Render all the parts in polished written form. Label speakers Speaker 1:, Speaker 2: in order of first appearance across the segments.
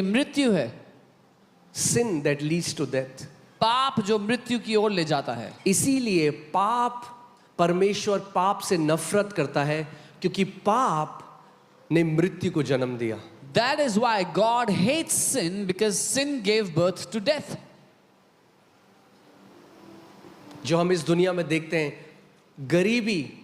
Speaker 1: मृत्यु है,
Speaker 2: sin that leads to death.
Speaker 1: पाप जो मृत्यु की ओर ले जाता है।
Speaker 2: इसीलिए पाप, परमेश्वर पाप से नफरत करता है क्योंकि पाप ने मृत्यु को जन्म दिया।
Speaker 1: That is why God hates sin, because sin gave birth to death.
Speaker 2: जो हम इस दुनिया में देखते हैं, गरीबी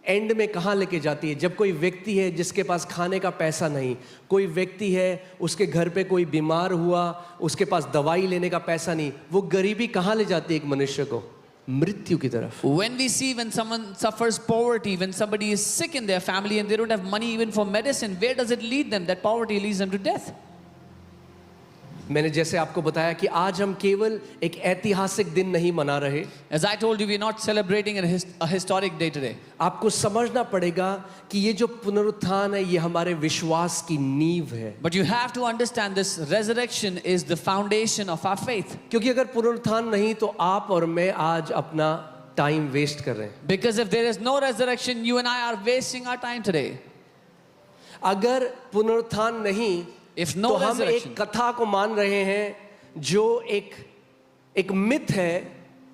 Speaker 2: एंड में कहाँ लेके जाती है? जब कोई व्यक्ति है जिसके पास खाने का पैसा नहीं, कोई व्यक्ति है उसके घर पे कोई बीमार हुआ, उसके पास दवाई लेने का पैसा नहीं, वो गरीबी कहाँ ले जाती है एक मनुष्य को? मृत्यु की तरफ।
Speaker 1: When we see when someone suffers poverty, when somebody is sick in their family and they don't have money even for medicine, where does it lead them? That poverty leads them to death.
Speaker 2: मैंने जैसे आपको बताया कि आज हम केवल एक ऐतिहासिक दिन नहीं मना रहे।
Speaker 1: As I told you, we are not celebrating a historic day today.
Speaker 2: आपको समझना पड़ेगा कि ये जो पुनरुत्थान है ये हमारे विश्वास की नींव है।
Speaker 1: But you have to understand this resurrection is the foundation of our faith.
Speaker 2: क्योंकि अगर पुनरुत्थान नहीं तो आप और मैं आज अपना टाइम वेस्ट कर रहे हैं।
Speaker 1: Because if there is no resurrection, you and I are wasting our time today.
Speaker 2: अगर पुनरुत्थान नहीं
Speaker 1: If no
Speaker 2: तो हम
Speaker 1: resurrection,
Speaker 2: एक कथा को मान रहे हैं जो एक मिथ है,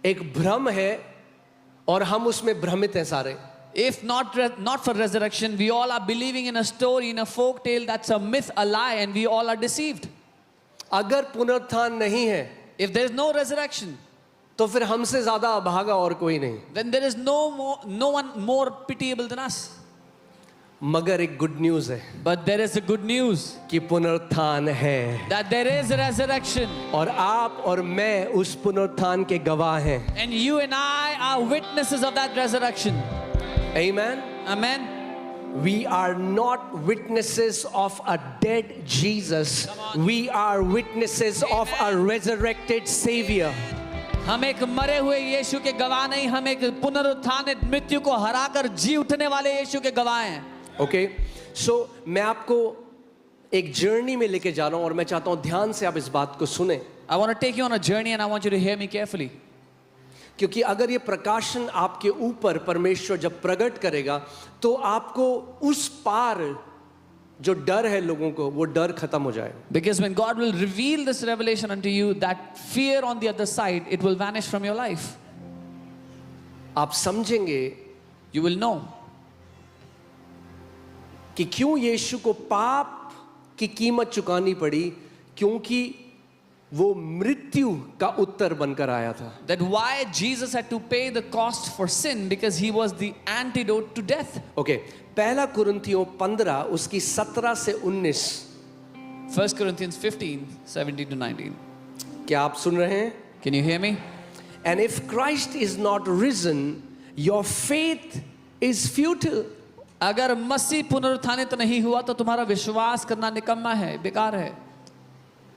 Speaker 2: एक भ्रम है और हम उसमें भ्रमित हैं सारे।
Speaker 1: if not for resurrection, we all are believing in a story, in a folk tale that's a myth, a lie, and we all are deceived.
Speaker 2: अगर पुनरुत्थान नहीं है
Speaker 1: If there is no resurrection,
Speaker 2: तो फिर हमसे ज्यादा अभागा और कोई नहीं।
Speaker 1: then there is no one more pitiable than us.
Speaker 2: मगर एक गुड न्यूज है
Speaker 1: But there is a good news
Speaker 2: कि पुनरुत्थान है
Speaker 1: that there is a resurrection,
Speaker 2: और आप और मैं उस पुनरुत्थान के गवाह हैं।
Speaker 1: and you and I are witnesses of that resurrection.
Speaker 2: Amen.
Speaker 1: Amen.
Speaker 2: We are not witnesses of a dead Jesus. We are witnesses of a resurrected Savior.
Speaker 1: हम एक मरे हुए यीशु के गवाह नहीं, हम एक पुनरुत्थानित मृत्यु को हराकर जी उठने वाले यीशु के गवाह हैं।
Speaker 2: ओके, सो मैं आपको एक जर्नी में लेके जा रहा हूं और मैं चाहता हूं ध्यान से आप इस बात को सुने।
Speaker 1: I want to take you on a journey and I want you to hear me carefully.
Speaker 2: क्योंकि अगर ये प्रकाशन आपके ऊपर परमेश्वर जब प्रकट करेगा तो आपको उस पार जो डर है लोगों को, वो डर खत्म हो जाएगा।
Speaker 1: Because when God will reveal this revelation unto you, that fear on the other side, it will vanish from your life.
Speaker 2: आप समझेंगे
Speaker 1: You will know
Speaker 2: कि क्यों यीशु को पाप की कीमत चुकानी पड़ी, क्योंकि वो मृत्यु का उत्तर बनकर आया था।
Speaker 1: that why Jesus had to pay the cost for sin, because he was the antidote to death.
Speaker 2: Okay, पहला कुरिन्थियों 15 उसकी 17 से 19।
Speaker 1: 1 Corinthians 15:17 to 19.
Speaker 2: क्या आप सुन रहे हैं?
Speaker 1: Can you hear me?
Speaker 2: And if Christ is not risen, your faith is futile.
Speaker 1: अगर मसीह पुनरुत्थानित नहीं हुआ तो तुम्हारा विश्वास करना निकम्मा है, बेकार है।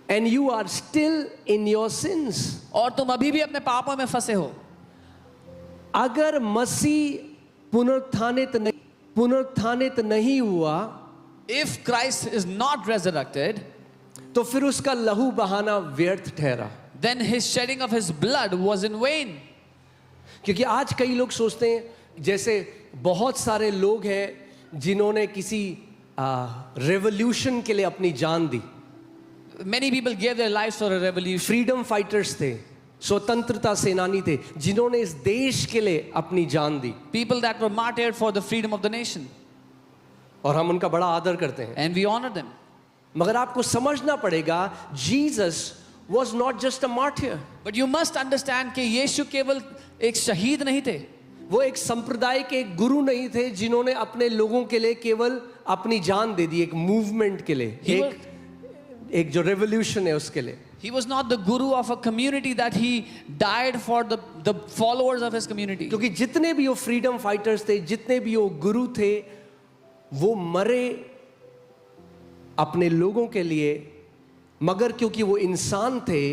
Speaker 2: And you are still in your sins.
Speaker 1: और तुम अभी भी अपने पापों में फंसे हो।
Speaker 2: अगर मसीह पुनरुत्थानित नहीं हुआ,
Speaker 1: If Christ is not resurrected,
Speaker 2: तो फिर उसका लहू बहाना व्यर्थ ठहरा।
Speaker 1: then his shedding of his blood was in vain.
Speaker 2: क्योंकि आज कई लोग सोचते हैं, जैसे बहुत सारे लोग हैं जिन्होंने किसी रेवोल्यूशन के लिए अपनी जान दी।
Speaker 1: Many people gave their lives for a revolution.
Speaker 2: Freedom fighters थे, स्वतंत्रता सेनानी थे, जिन्होंने इस देश के लिए अपनी जान दी।
Speaker 1: People that were martyred for the freedom of the nation.
Speaker 2: और हम उनका बड़ा आदर करते हैं।
Speaker 1: And we honor them.
Speaker 2: मगर आपको समझना पड़ेगा, Jesus was not just a martyr.
Speaker 1: But you must understand कि यीशु केवल एक शहीद नहीं थे।
Speaker 2: वो एक संप्रदाय के एक गुरु नहीं थे जिन्होंने अपने लोगों के लिए केवल अपनी जान दे दी, एक मूवमेंट के लिए, एक जो रेवोल्यूशन है उसके लिए।
Speaker 1: He was not the guru of a community that he died for the followers of his community.
Speaker 2: क्योंकि जितने भी वो फ्रीडम फाइटर्स थे, जितने भी वो गुरु थे, वो मरे अपने लोगों के लिए, मगर क्योंकि वो इंसान थे,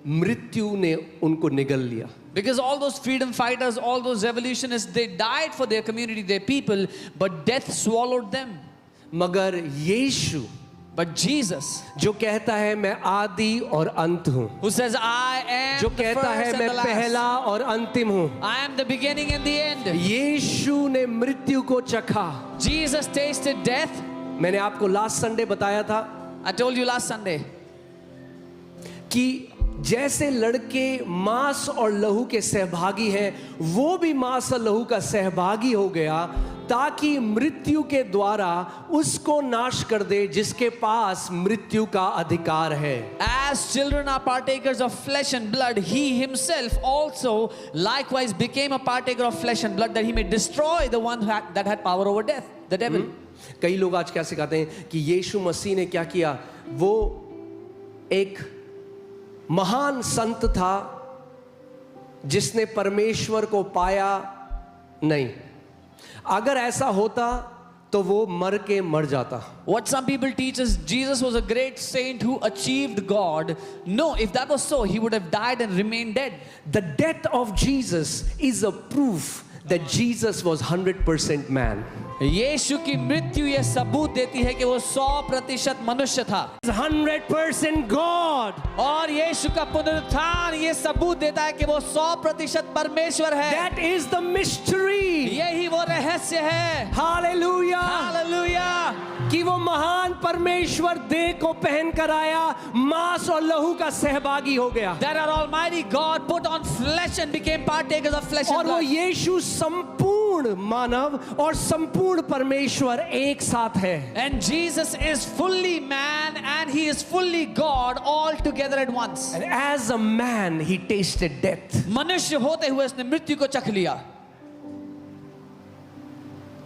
Speaker 2: मृत्यु ने उनको निगल लिया।
Speaker 1: Because all those freedom fighters, all those revolutionists, they died for their community, their people, but death swallowed them.
Speaker 2: मगर यीशु,
Speaker 1: But Jesus,
Speaker 2: जो कहता है मैं आदि और अंत हूँ,
Speaker 1: who says I am
Speaker 2: जो
Speaker 1: the
Speaker 2: कहता है
Speaker 1: first and
Speaker 2: मैं
Speaker 1: the last,
Speaker 2: पहला और अंतिम हूँ,
Speaker 1: I am the beginning and the end.
Speaker 2: यीशु ने मृत्यु को चखा।
Speaker 1: Jesus tasted death.
Speaker 2: मैंने आपको लास्ट संडे बताया था
Speaker 1: I told you last Sunday.
Speaker 2: कि जैसे लड़के मांस और लहू के सहभागी हैं, वो भी मांस और लहू का सहभागी हो गया, ताकि मृत्यु के द्वारा उसको नाश कर दे जिसके पास मृत्यु का अधिकार है।
Speaker 1: As children are partakers of flesh and blood, he himself also likewise became a partaker of flesh and blood, that he may destroy the one that had power over death, the devil.
Speaker 2: कई लोग आज क्या सिखाते हैं कि यीशु मसीह ने क्या किया, वो एक महान संत था जिसने परमेश्वर को पाया नहीं। अगर ऐसा होता तो वो मर के मर जाता।
Speaker 1: What some people teach is Jesus was a great saint who achieved God. No, if that was so, he would have died and remained dead.
Speaker 2: The death of Jesus is a proof that Jesus was 100% man.
Speaker 1: यीशु की मृत्यु यह सबूत देती है कि वो 100% मनुष्य था,
Speaker 2: 100% God.
Speaker 1: और यीशु का पुनरुत्थान ये सबूत देता है कि वो 100% परमेश्वर है।
Speaker 2: That is the mystery.
Speaker 1: यही वो रहस्य है।
Speaker 2: Hallelujah.
Speaker 1: हालेलुया।
Speaker 2: कि वो महान परमेश्वर देह को पहन कर आया, मांस और लहू का सहभागी हो गया,
Speaker 1: That our Almighty God put on flesh and became partakers of flesh and
Speaker 2: और वो
Speaker 1: blood.
Speaker 2: यीशु संपूर्ण मानव और संपूर्ण परमेश्वर एक साथ है।
Speaker 1: And Jesus is fully man and he is fully God all together at once.
Speaker 2: And as a man he tasted death.
Speaker 1: मनुष्य होते हुए उसने मृत्यु को चख लिया,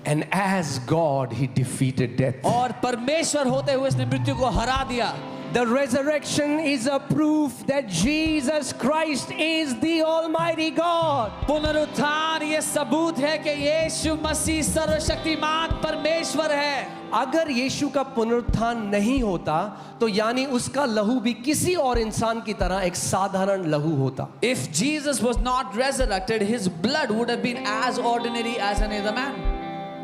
Speaker 2: And as God he defeated death.
Speaker 1: और परमेश्वर होते हुए उसने मृत्यु को हरा दिया।
Speaker 2: The resurrection is a proof that Jesus Christ is the Almighty God.
Speaker 1: पुनरुत्थान ये सबूत है कि यीशु मसीह सर्वशक्तिमान परमेश्वर है।
Speaker 2: अगर यीशु का पुनरुत्थान नहीं होता तो यानी उसका लहू भी किसी और इंसान की तरह एक साधारण लहू होता।
Speaker 1: If Jesus was not resurrected, his blood would have been as ordinary as any other man.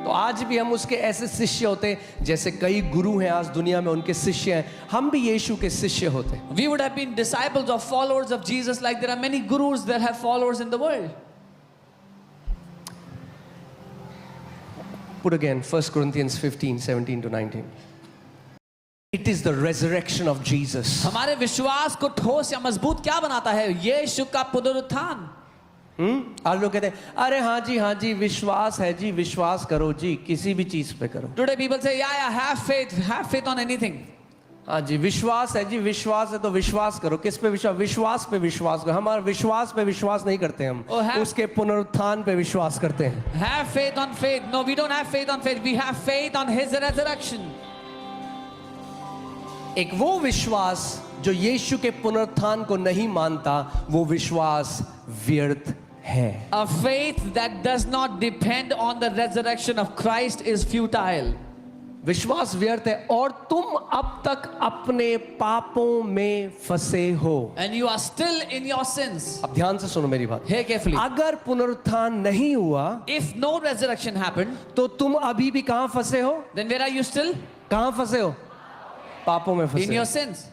Speaker 2: तो आज भी हम उसके ऐसे शिष्य होते हैं, जैसे कई गुरु हैं आज दुनिया में उनके शिष्य हैं, हम भी यीशु के शिष्य होते।
Speaker 1: We would have been disciples of followers of Jesus, like there are many gurus that have followers in the world.
Speaker 2: Put again 1 Corinthians 15:17-19. It is the resurrection of Jesus.
Speaker 1: हमारे विश्वास को ठोस या मजबूत क्या बनाता है? यीशु का पुनरुत्थान।
Speaker 2: आज लोग कहते हैं अरे हाँ जी विश्वास है जी, विश्वास करो जी, किसी भी चीज पे करो।
Speaker 1: Today people say, yeah, have faith on anything.
Speaker 2: हाँ जी विश्वास है जी, विश्वास है तो विश्वास करो। किस पे विश्वास? विश्वास पे विश्वास करो। हमारा विश्वास पे विश्वास नहीं करते हम, उसके पुनरुत्थान पे विश्वास करते हैं।
Speaker 1: Have faith on faith. No, we don't have faith on faith. We have faith on his resurrection.
Speaker 2: एक वो विश्वास जो यीशु के पुनरुत्थान को नहीं मानता, वो विश्वास व्यर्थ है।
Speaker 1: A faith that does not depend on the resurrection of Christ is futile.
Speaker 2: विश्वास व्यर्थ है, और तुम अब तक अपने पापों में फंसे हो।
Speaker 1: And you are still in your sins.
Speaker 2: अब ध्यान से सुनो मेरी बात।
Speaker 1: Hear carefully.
Speaker 2: अगर पुनरुत्थान नहीं हुआ
Speaker 1: If no resurrection happened,
Speaker 2: तो तुम अभी भी कहां फंसे हो?
Speaker 1: then where are you still?
Speaker 2: कहां फंसे हो? पापों में
Speaker 1: In
Speaker 2: फंसे
Speaker 1: your
Speaker 2: हो।
Speaker 1: sins.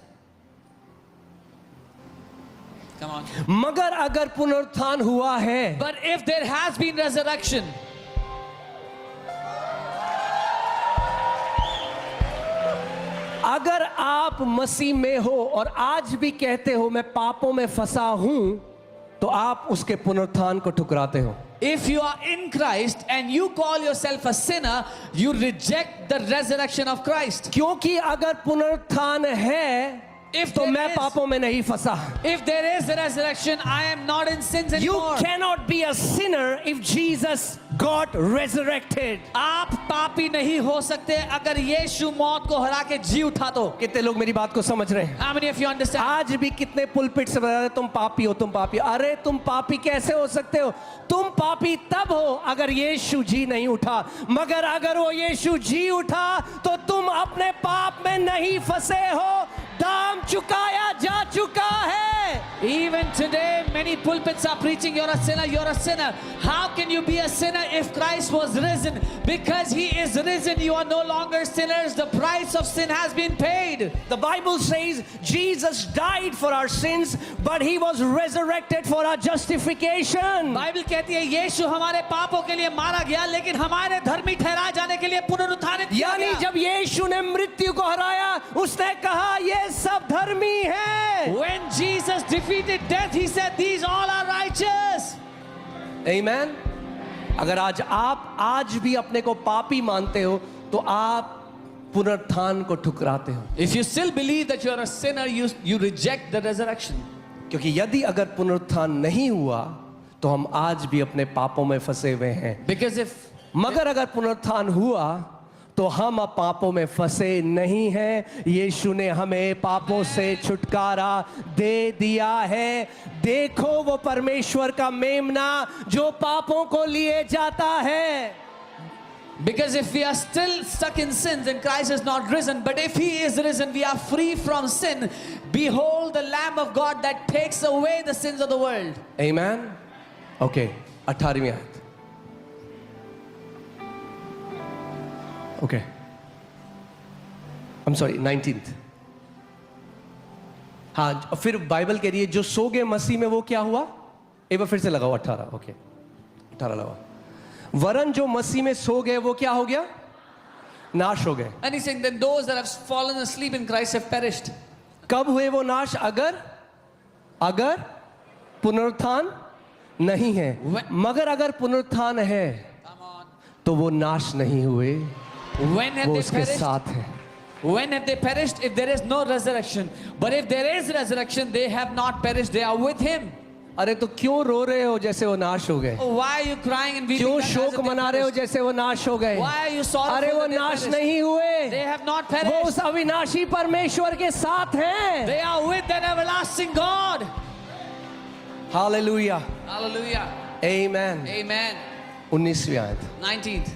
Speaker 1: Come on.
Speaker 2: मगर अगर पुनरुत्थान हुआ है,
Speaker 1: But if there has been resurrection,
Speaker 2: अगर आप मसीह में हो और आज भी कहते हो मैं पापों में फंसा हूं, तो आप उसके पुनरुत्थान को ठुकराते हो।
Speaker 1: if you are in Christ and you call yourself a sinner, you reject the resurrection of Christ.
Speaker 2: क्योंकि अगर पुनरुत्थान है तो मैं पापों में नहीं फंसा।
Speaker 1: If there is a resurrection, I am not in sins
Speaker 2: You
Speaker 1: anymore.
Speaker 2: cannot be a sinner if Jesus got resurrected.
Speaker 1: आप पापी नहीं हो सकते अगर यीशु मौत को हरा के जी उठा तो।
Speaker 2: कितने लोग मेरी बात को समझ रहे हैं?
Speaker 1: How many of you understand?
Speaker 2: आज भी कितने पुलपिट से बता रहे तुम पापी हो, तुम पापी। अरे तुम पापी कैसे हो सकते हो? तुम पापी तब हो अगर यीशु जी नहीं उठा, मगर अगर वो यीशु जी उठा तो तुम अपने पाप में नहीं फंसे हो, दाम चुकाया जा चुका है।
Speaker 1: Even today, many pulpits are preaching, you're a sinner, you're a sinner. How can you be a sinner if Christ was risen? Because he is risen, you are no longer sinners. The price of sin has been paid.
Speaker 2: The Bible says Jesus died for our sins, but he was resurrected for our justification.
Speaker 1: Bible कहती है यीशु हमारे पापों के लिए मारा गया, लेकिन हमारे धर्मी ठहराए जाने के लिए पुनरुत्थानित किया
Speaker 2: यानी
Speaker 1: गया।
Speaker 2: जब यीशु ने मृत्यु को हराया, उसने कहा ये सब धर्मी है। है।
Speaker 1: When Jesus defeated death, he said, "These all are righteous."
Speaker 2: आमीन। अगर आज भी अपने को पापी मानते हो तो आप पुनरुत्थान को ठुकराते हो,
Speaker 1: If you still believe that you are a sinner, you reject the resurrection.
Speaker 2: क्योंकि यदि अगर पुनरुत्थान नहीं हुआ तो हम आज भी अपने पापों में फंसे हुए हैं।
Speaker 1: Because if
Speaker 2: मगर अगर पुनरुत्थान हुआ तो हम अब पापों में फंसे नहीं हैं। यीशु ने हमें पापों से छुटकारा दे दिया है। देखो वो परमेश्वर का मेमना जो पापों को लिए जाता है।
Speaker 1: Because if we are still stuck in sins and Christ is not risen, but if he is risen, we are free from sin. Behold the Lamb of God that takes away the sins of the world.
Speaker 2: Amen. Okay, 18वीं आयत। Okay. I'm sorry, 19th। हाँ, फिर Bible कह रही है जो सो गए मसीह में वो क्या हुआ? एक बार फिर से लगाओ 18। ओके, 18 लगाओ। वरन जो मसीह में सो गए वो क्या हो गया? नाश हो गए।
Speaker 1: And he's saying then those that have fallen asleep in Christ have perished.
Speaker 2: कब हुए वो नाश? अगर पुनरुत्थान नहीं है। मगर अगर पुनरुत्थान है
Speaker 1: Come on.
Speaker 2: तो वो नाश नहीं हुए,
Speaker 1: When have
Speaker 2: वो
Speaker 1: they
Speaker 2: उसके
Speaker 1: perished?
Speaker 2: साथ है।
Speaker 1: When have they perished? If there is no resurrection. But if there is resurrection, they have not perished. They are with him.
Speaker 2: अरे तो क्यों रो रहे हो जैसे वो नाश हो गए?
Speaker 1: Oh, why are you crying and weeping?
Speaker 2: क्यों
Speaker 1: that as
Speaker 2: शोक
Speaker 1: if they
Speaker 2: मना रहे हो
Speaker 1: perished?
Speaker 2: जैसे वो नाश हो गए?
Speaker 1: Why are you sorrowful?
Speaker 2: अरे वो
Speaker 1: that they
Speaker 2: नाश
Speaker 1: perished?
Speaker 2: नहीं हुए,
Speaker 1: They have not
Speaker 2: वो
Speaker 1: perished.
Speaker 2: उस अविनाशी परमेश्वर के साथ हैं।
Speaker 1: They are with an everlasting God.
Speaker 2: Hallelujah,
Speaker 1: Hallelujah.
Speaker 2: Amen.
Speaker 1: Amen.
Speaker 2: 19वीं आयत।
Speaker 1: 19th.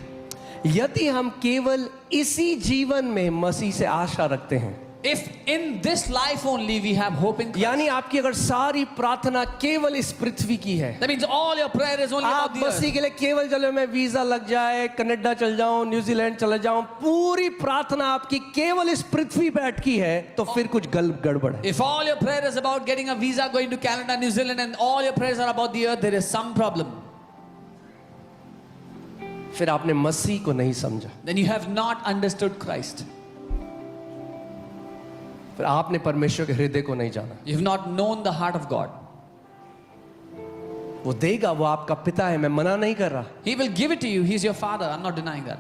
Speaker 2: यदि हम केवल इसी जीवन में मसीह से आशा रखते हैं,
Speaker 1: If in this life only we have hope in Christ,
Speaker 2: यानी आपकी अगर सारी प्रार्थना केवल इस पृथ्वी की है,
Speaker 1: that means all your prayer is only
Speaker 2: आप
Speaker 1: about the
Speaker 2: मसीह
Speaker 1: earth.
Speaker 2: के लिए केवल चलो मैं वीजा लग जाए, कनाडा चल जाऊं, न्यूजीलैंड चला जाऊं, पूरी प्रार्थना आपकी केवल इस पृथ्वी पे अटकी है तो फिर कुछ गड़बड़ है।
Speaker 1: If all your prayer is about getting a visa, going to Canada, New Zealand, and all your prayers are about the earth, there is some problem.
Speaker 2: फिर आपने मसीह को नहीं समझा,
Speaker 1: Then you have not understood Christ.
Speaker 2: फिर आपने परमेश्वर के हृदय को नहीं जाना।
Speaker 1: You have not known the heart of God.
Speaker 2: वो देगा, वो आपका पिता है, मैं मना नहीं कर रहा,
Speaker 1: He will give it to you. He's your father. I'm not denying that.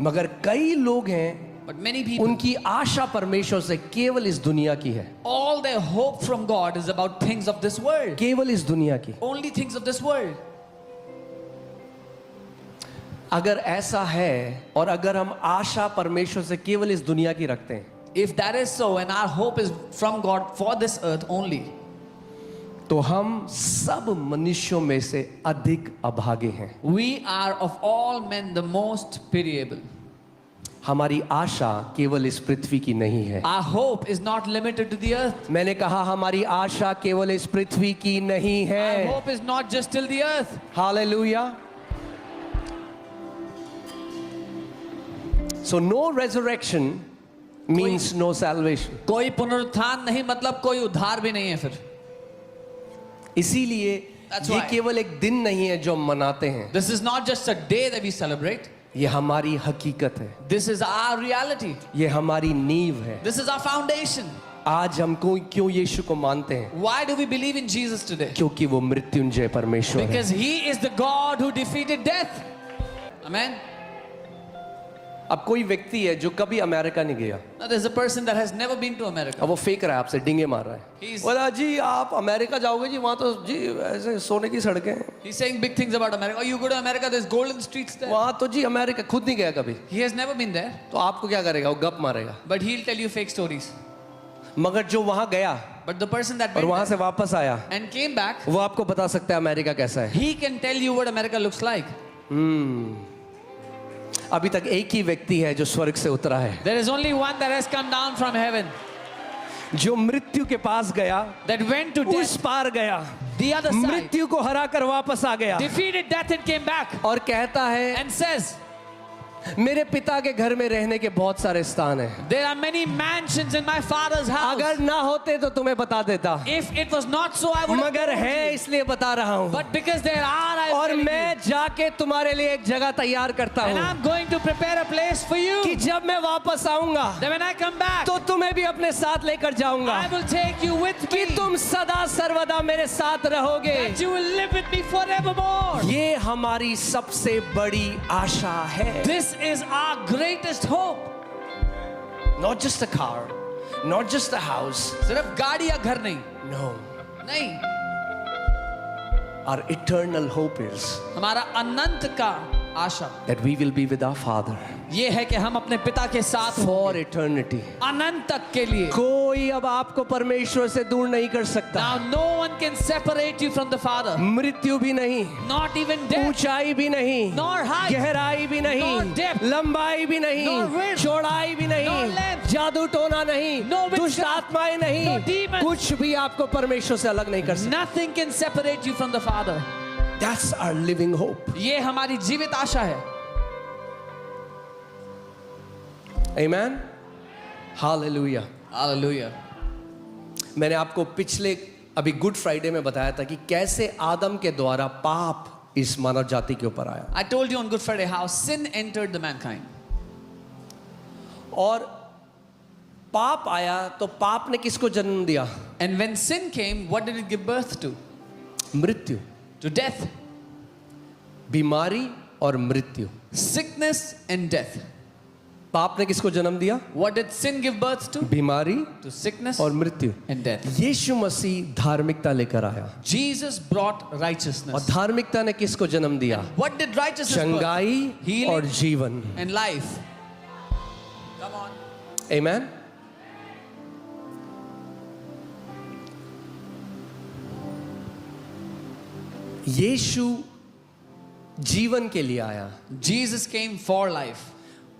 Speaker 2: मगर कई लोग हैं
Speaker 1: But many people,
Speaker 2: उनकी आशा परमेश्वर से केवल इस दुनिया की है,
Speaker 1: all their hope from God is about things of this world.
Speaker 2: केवल इस दुनिया की।
Speaker 1: Only things of this world.
Speaker 2: अगर ऐसा है और अगर हम आशा परमेश्वर से केवल इस दुनिया की रखते हैं,
Speaker 1: If that is so, and our hope is from God for this earth only,
Speaker 2: तो हम सब मनुष्यों में से अधिक अभागे हैं।
Speaker 1: we are of all men the most pitiable.
Speaker 2: हमारी आशा केवल इस पृथ्वी की नहीं है।
Speaker 1: Our hope is not limited to the earth.
Speaker 2: मैंने कहा हमारी आशा केवल इस पृथ्वी की नहीं
Speaker 1: Our
Speaker 2: है।
Speaker 1: hope is not just till the earth.
Speaker 2: Hallelujah. So no resurrection means no salvation.
Speaker 1: कोई पुनरुत्थान नहीं मतलब कोई उद्धार भी नहीं है फिर.
Speaker 2: इसीलिए
Speaker 1: That's
Speaker 2: ये
Speaker 1: why.
Speaker 2: केवल एक दिन नहीं है जो हम मनाते हैं,
Speaker 1: This is not just a day that we celebrate.
Speaker 2: ये हमारी हकीकत है,
Speaker 1: This is our reality.
Speaker 2: ये हमारी नींव है।
Speaker 1: This is our foundation.
Speaker 2: आज हम क्यों यीशु को मानते हैं?
Speaker 1: Why do we believe in Jesus today?
Speaker 2: क्योंकि वो मृत्युंजय परमेश्वर है।
Speaker 1: Because he is the God who defeated death. Amen.
Speaker 2: अब कोई व्यक्ति है जो कभी अमेरिका नहीं गया,
Speaker 1: Now there's a person that has never been to America.
Speaker 2: अब वो फेंक रहा है आपसे, डिंगे मार रहा है,
Speaker 1: He's-
Speaker 2: बोला जी आप अमेरिका जाओगे जी, वहां तो जी ऐसे सोने की सड़कें हैं,
Speaker 1: He's saying big things about America. Oh, you go to America, there's golden streets there.
Speaker 2: वहां तो जी अमेरिका, खुद नहीं गया कभी,
Speaker 1: He has never been there,
Speaker 2: तो आपको क्या करेगा? वो गप मारेगा।
Speaker 1: but he'll tell you fake stories.
Speaker 2: मगर जो वहां गया
Speaker 1: But the person that
Speaker 2: और
Speaker 1: went
Speaker 2: वहां से
Speaker 1: there
Speaker 2: वापस आया,
Speaker 1: and came back,
Speaker 2: वो आपको बता सकता है अमेरिका कैसा है।
Speaker 1: he can tell you what America looks like.
Speaker 2: अभी तक एक ही व्यक्ति है जो स्वर्ग से उतरा है,
Speaker 1: There is only one that has come down from heaven,
Speaker 2: जो मृत्यु के पास गया,
Speaker 1: that went to
Speaker 2: उस
Speaker 1: death,
Speaker 2: पार गया,
Speaker 1: the other side,
Speaker 2: मृत्यु को हरा कर वापस आ गया
Speaker 1: defeated death and came back
Speaker 2: और कहता है
Speaker 1: and says,
Speaker 2: मेरे पिता के घर में रहने के बहुत सारे स्थान हैं।
Speaker 1: There are many mansions in my father's house.
Speaker 2: अगर ना होते तो तुम्हें बता देता,
Speaker 1: If it was not so, I would have
Speaker 2: मगर
Speaker 1: told
Speaker 2: है
Speaker 1: you.
Speaker 2: इसलिए बता रहा हूँ।
Speaker 1: But because there are, I
Speaker 2: और
Speaker 1: am telling
Speaker 2: मैं
Speaker 1: you.
Speaker 2: जाके तुम्हारे लिए एक जगह तैयार करता
Speaker 1: And
Speaker 2: हूँ
Speaker 1: I'm going to prepare a place for you.
Speaker 2: कि जब मैं वापस आऊंगा
Speaker 1: Then when I come back,
Speaker 2: तो तुम्हें भी अपने साथ लेकर जाऊंगा,
Speaker 1: I will take you with
Speaker 2: कि
Speaker 1: me.
Speaker 2: तुम सदा सर्वदा मेरे साथ रहोगे।
Speaker 1: That you will live with me forevermore.
Speaker 2: ये हमारी सबसे बड़ी आशा है।
Speaker 1: This is our greatest hope.
Speaker 2: Not just a car, not just a house.
Speaker 1: सिर्फ गाड़ी या घर नहीं,
Speaker 2: No.
Speaker 1: नहीं,
Speaker 2: Our eternal hope is
Speaker 1: हमारा अनंत का आशा
Speaker 2: that we will be with our Father
Speaker 1: ये है कि हम अपने पिता के साथ
Speaker 2: for eternity.
Speaker 1: अनंत तक के लिए.
Speaker 2: कोई अब आपको परमेश्वर से दूर नहीं कर सकता।
Speaker 1: Now no one can separate you from the Father.
Speaker 2: मृत्यु भी नहीं,
Speaker 1: Not even death,
Speaker 2: ऊंचाई भी नहीं,
Speaker 1: nor height,
Speaker 2: गहराई भी नहीं,
Speaker 1: nor depth,
Speaker 2: लंबाई भी नहीं,
Speaker 1: nor width,
Speaker 2: चौड़ाई भी
Speaker 1: nor
Speaker 2: नहीं,
Speaker 1: length,
Speaker 2: जादू टोना नहीं,
Speaker 1: no witchcraft,
Speaker 2: दुष्ट आत्माएं नहीं,
Speaker 1: no demons.
Speaker 2: कुछ भी आपको परमेश्वर से अलग नहीं कर सकता।
Speaker 1: nothing can separate you from the Father.
Speaker 2: That's our living hope.
Speaker 1: ये हमारी जीवित आशा है.
Speaker 2: Amen. Hallelujah.
Speaker 1: Hallelujah.
Speaker 2: मैंने आपको पिछले अभी गुड फ्राइडे में बताया था कि कैसे आदम के द्वारा पाप इस मानव जाति के ऊपर आया,
Speaker 1: I told you on Good Friday how sin entered the mankind.
Speaker 2: और पाप आया तो पाप ने किसको जन्म दिया?
Speaker 1: And when sin came, what did it give birth to?
Speaker 2: मृत्यु,
Speaker 1: To death,
Speaker 2: बीमारी और मृत्यु।
Speaker 1: sickness and death.
Speaker 2: पाप ने किसको जन्म दिया?
Speaker 1: What did sin give birth to?
Speaker 2: बीमारी
Speaker 1: To sickness
Speaker 2: और मृत्यु।
Speaker 1: and death.
Speaker 2: यीशु मसीह धार्मिकता लेकर आया,
Speaker 1: Jesus brought
Speaker 2: और
Speaker 1: righteousness.
Speaker 2: धार्मिकता ने किसको जन्म दिया?
Speaker 1: What did righteousness birth?
Speaker 2: चंगाई
Speaker 1: Healing
Speaker 2: और जीवन।
Speaker 1: and life. Come on.
Speaker 2: Amen. यीशु जीवन के लिए आया,
Speaker 1: Jesus came for life,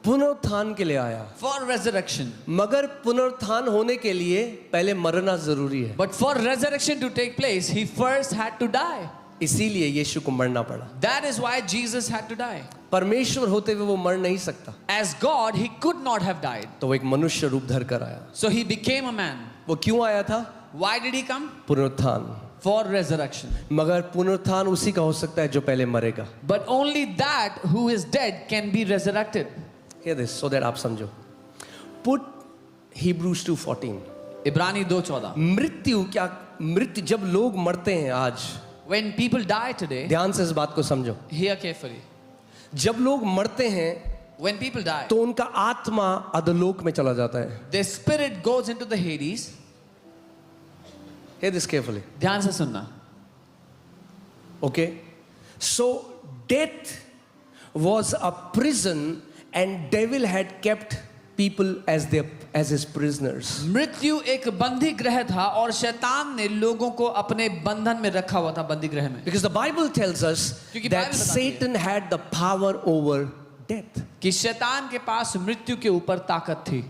Speaker 2: पुनरुत्थान के लिए आया,
Speaker 1: for resurrection.
Speaker 2: मगर पुनरुत्थान होने के लिए पहले मरना जरूरी है।
Speaker 1: But for resurrection to take place, he first had to die.
Speaker 2: इसीलिए यीशु को मरना पड़ा।
Speaker 1: That is why Jesus had to die.
Speaker 2: परमेश्वर होते हुए वो मर नहीं सकता,
Speaker 1: As God, he could not have died.
Speaker 2: तो वो एक मनुष्य रूप धर कर आया।
Speaker 1: So he became a man.
Speaker 2: वो क्यों आया था?
Speaker 1: Why did he come?
Speaker 2: पुनरुत्थान।
Speaker 1: For resurrection.
Speaker 2: मगर पुनरुत्थान उसी का हो सकता है जो पहले मरेगा।
Speaker 1: But only that who is dead can be resurrected.
Speaker 2: Hear this so that आप समझो। Put Hebrews 2:14।
Speaker 1: इब्रानी 2:14.
Speaker 2: मृत्यु क्या? मृत्यु जब लोग मरते हैं आज,
Speaker 1: When people die today,
Speaker 2: ध्यान से इस बात को समझो,
Speaker 1: hear carefully.
Speaker 2: जब लोग मरते हैं
Speaker 1: When people die,
Speaker 2: तो उनका आत्मा अधोलोक में चला जाता है।
Speaker 1: their spirit goes into the Hades.
Speaker 2: Hear this carefully.
Speaker 1: ध्यान से सुनना.
Speaker 2: Okay? So death was a prison and devil had kept people as his prisoners.
Speaker 1: मृत्यु एक बंदी गृह था और शैतान ने लोगों को अपने बंधन में रखा हुआ था, बंदी गृह में.
Speaker 2: Because the Bible tells us
Speaker 1: क्योंकि
Speaker 2: that
Speaker 1: बाइबल बताती है
Speaker 2: Satan had the power over death.
Speaker 1: कि शैतान के पास मृत्यु के ऊपर ताकत थी.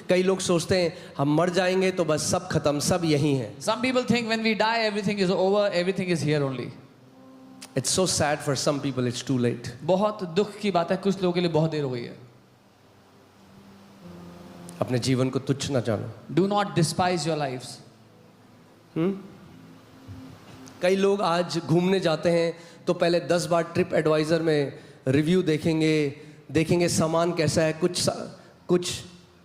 Speaker 2: कई लोग सोचते हैं हम मर जाएंगे तो बस सब खत्म, सब यही है।
Speaker 1: Some people think when we die everything is over, everything is here only.
Speaker 2: It's so sad for some people, it's too late.
Speaker 1: बहुत दुख की बात है, कुछ लोगों के लिए बहुत देर हो गई है.
Speaker 2: अपने जीवन को तुच्छ ना जानो।
Speaker 1: Do not despise your lives.
Speaker 2: कई लोग आज घूमने जाते हैं तो पहले 10 बार ट्रिप एडवाइजर में रिव्यू देखेंगे सामान कैसा है। कुछ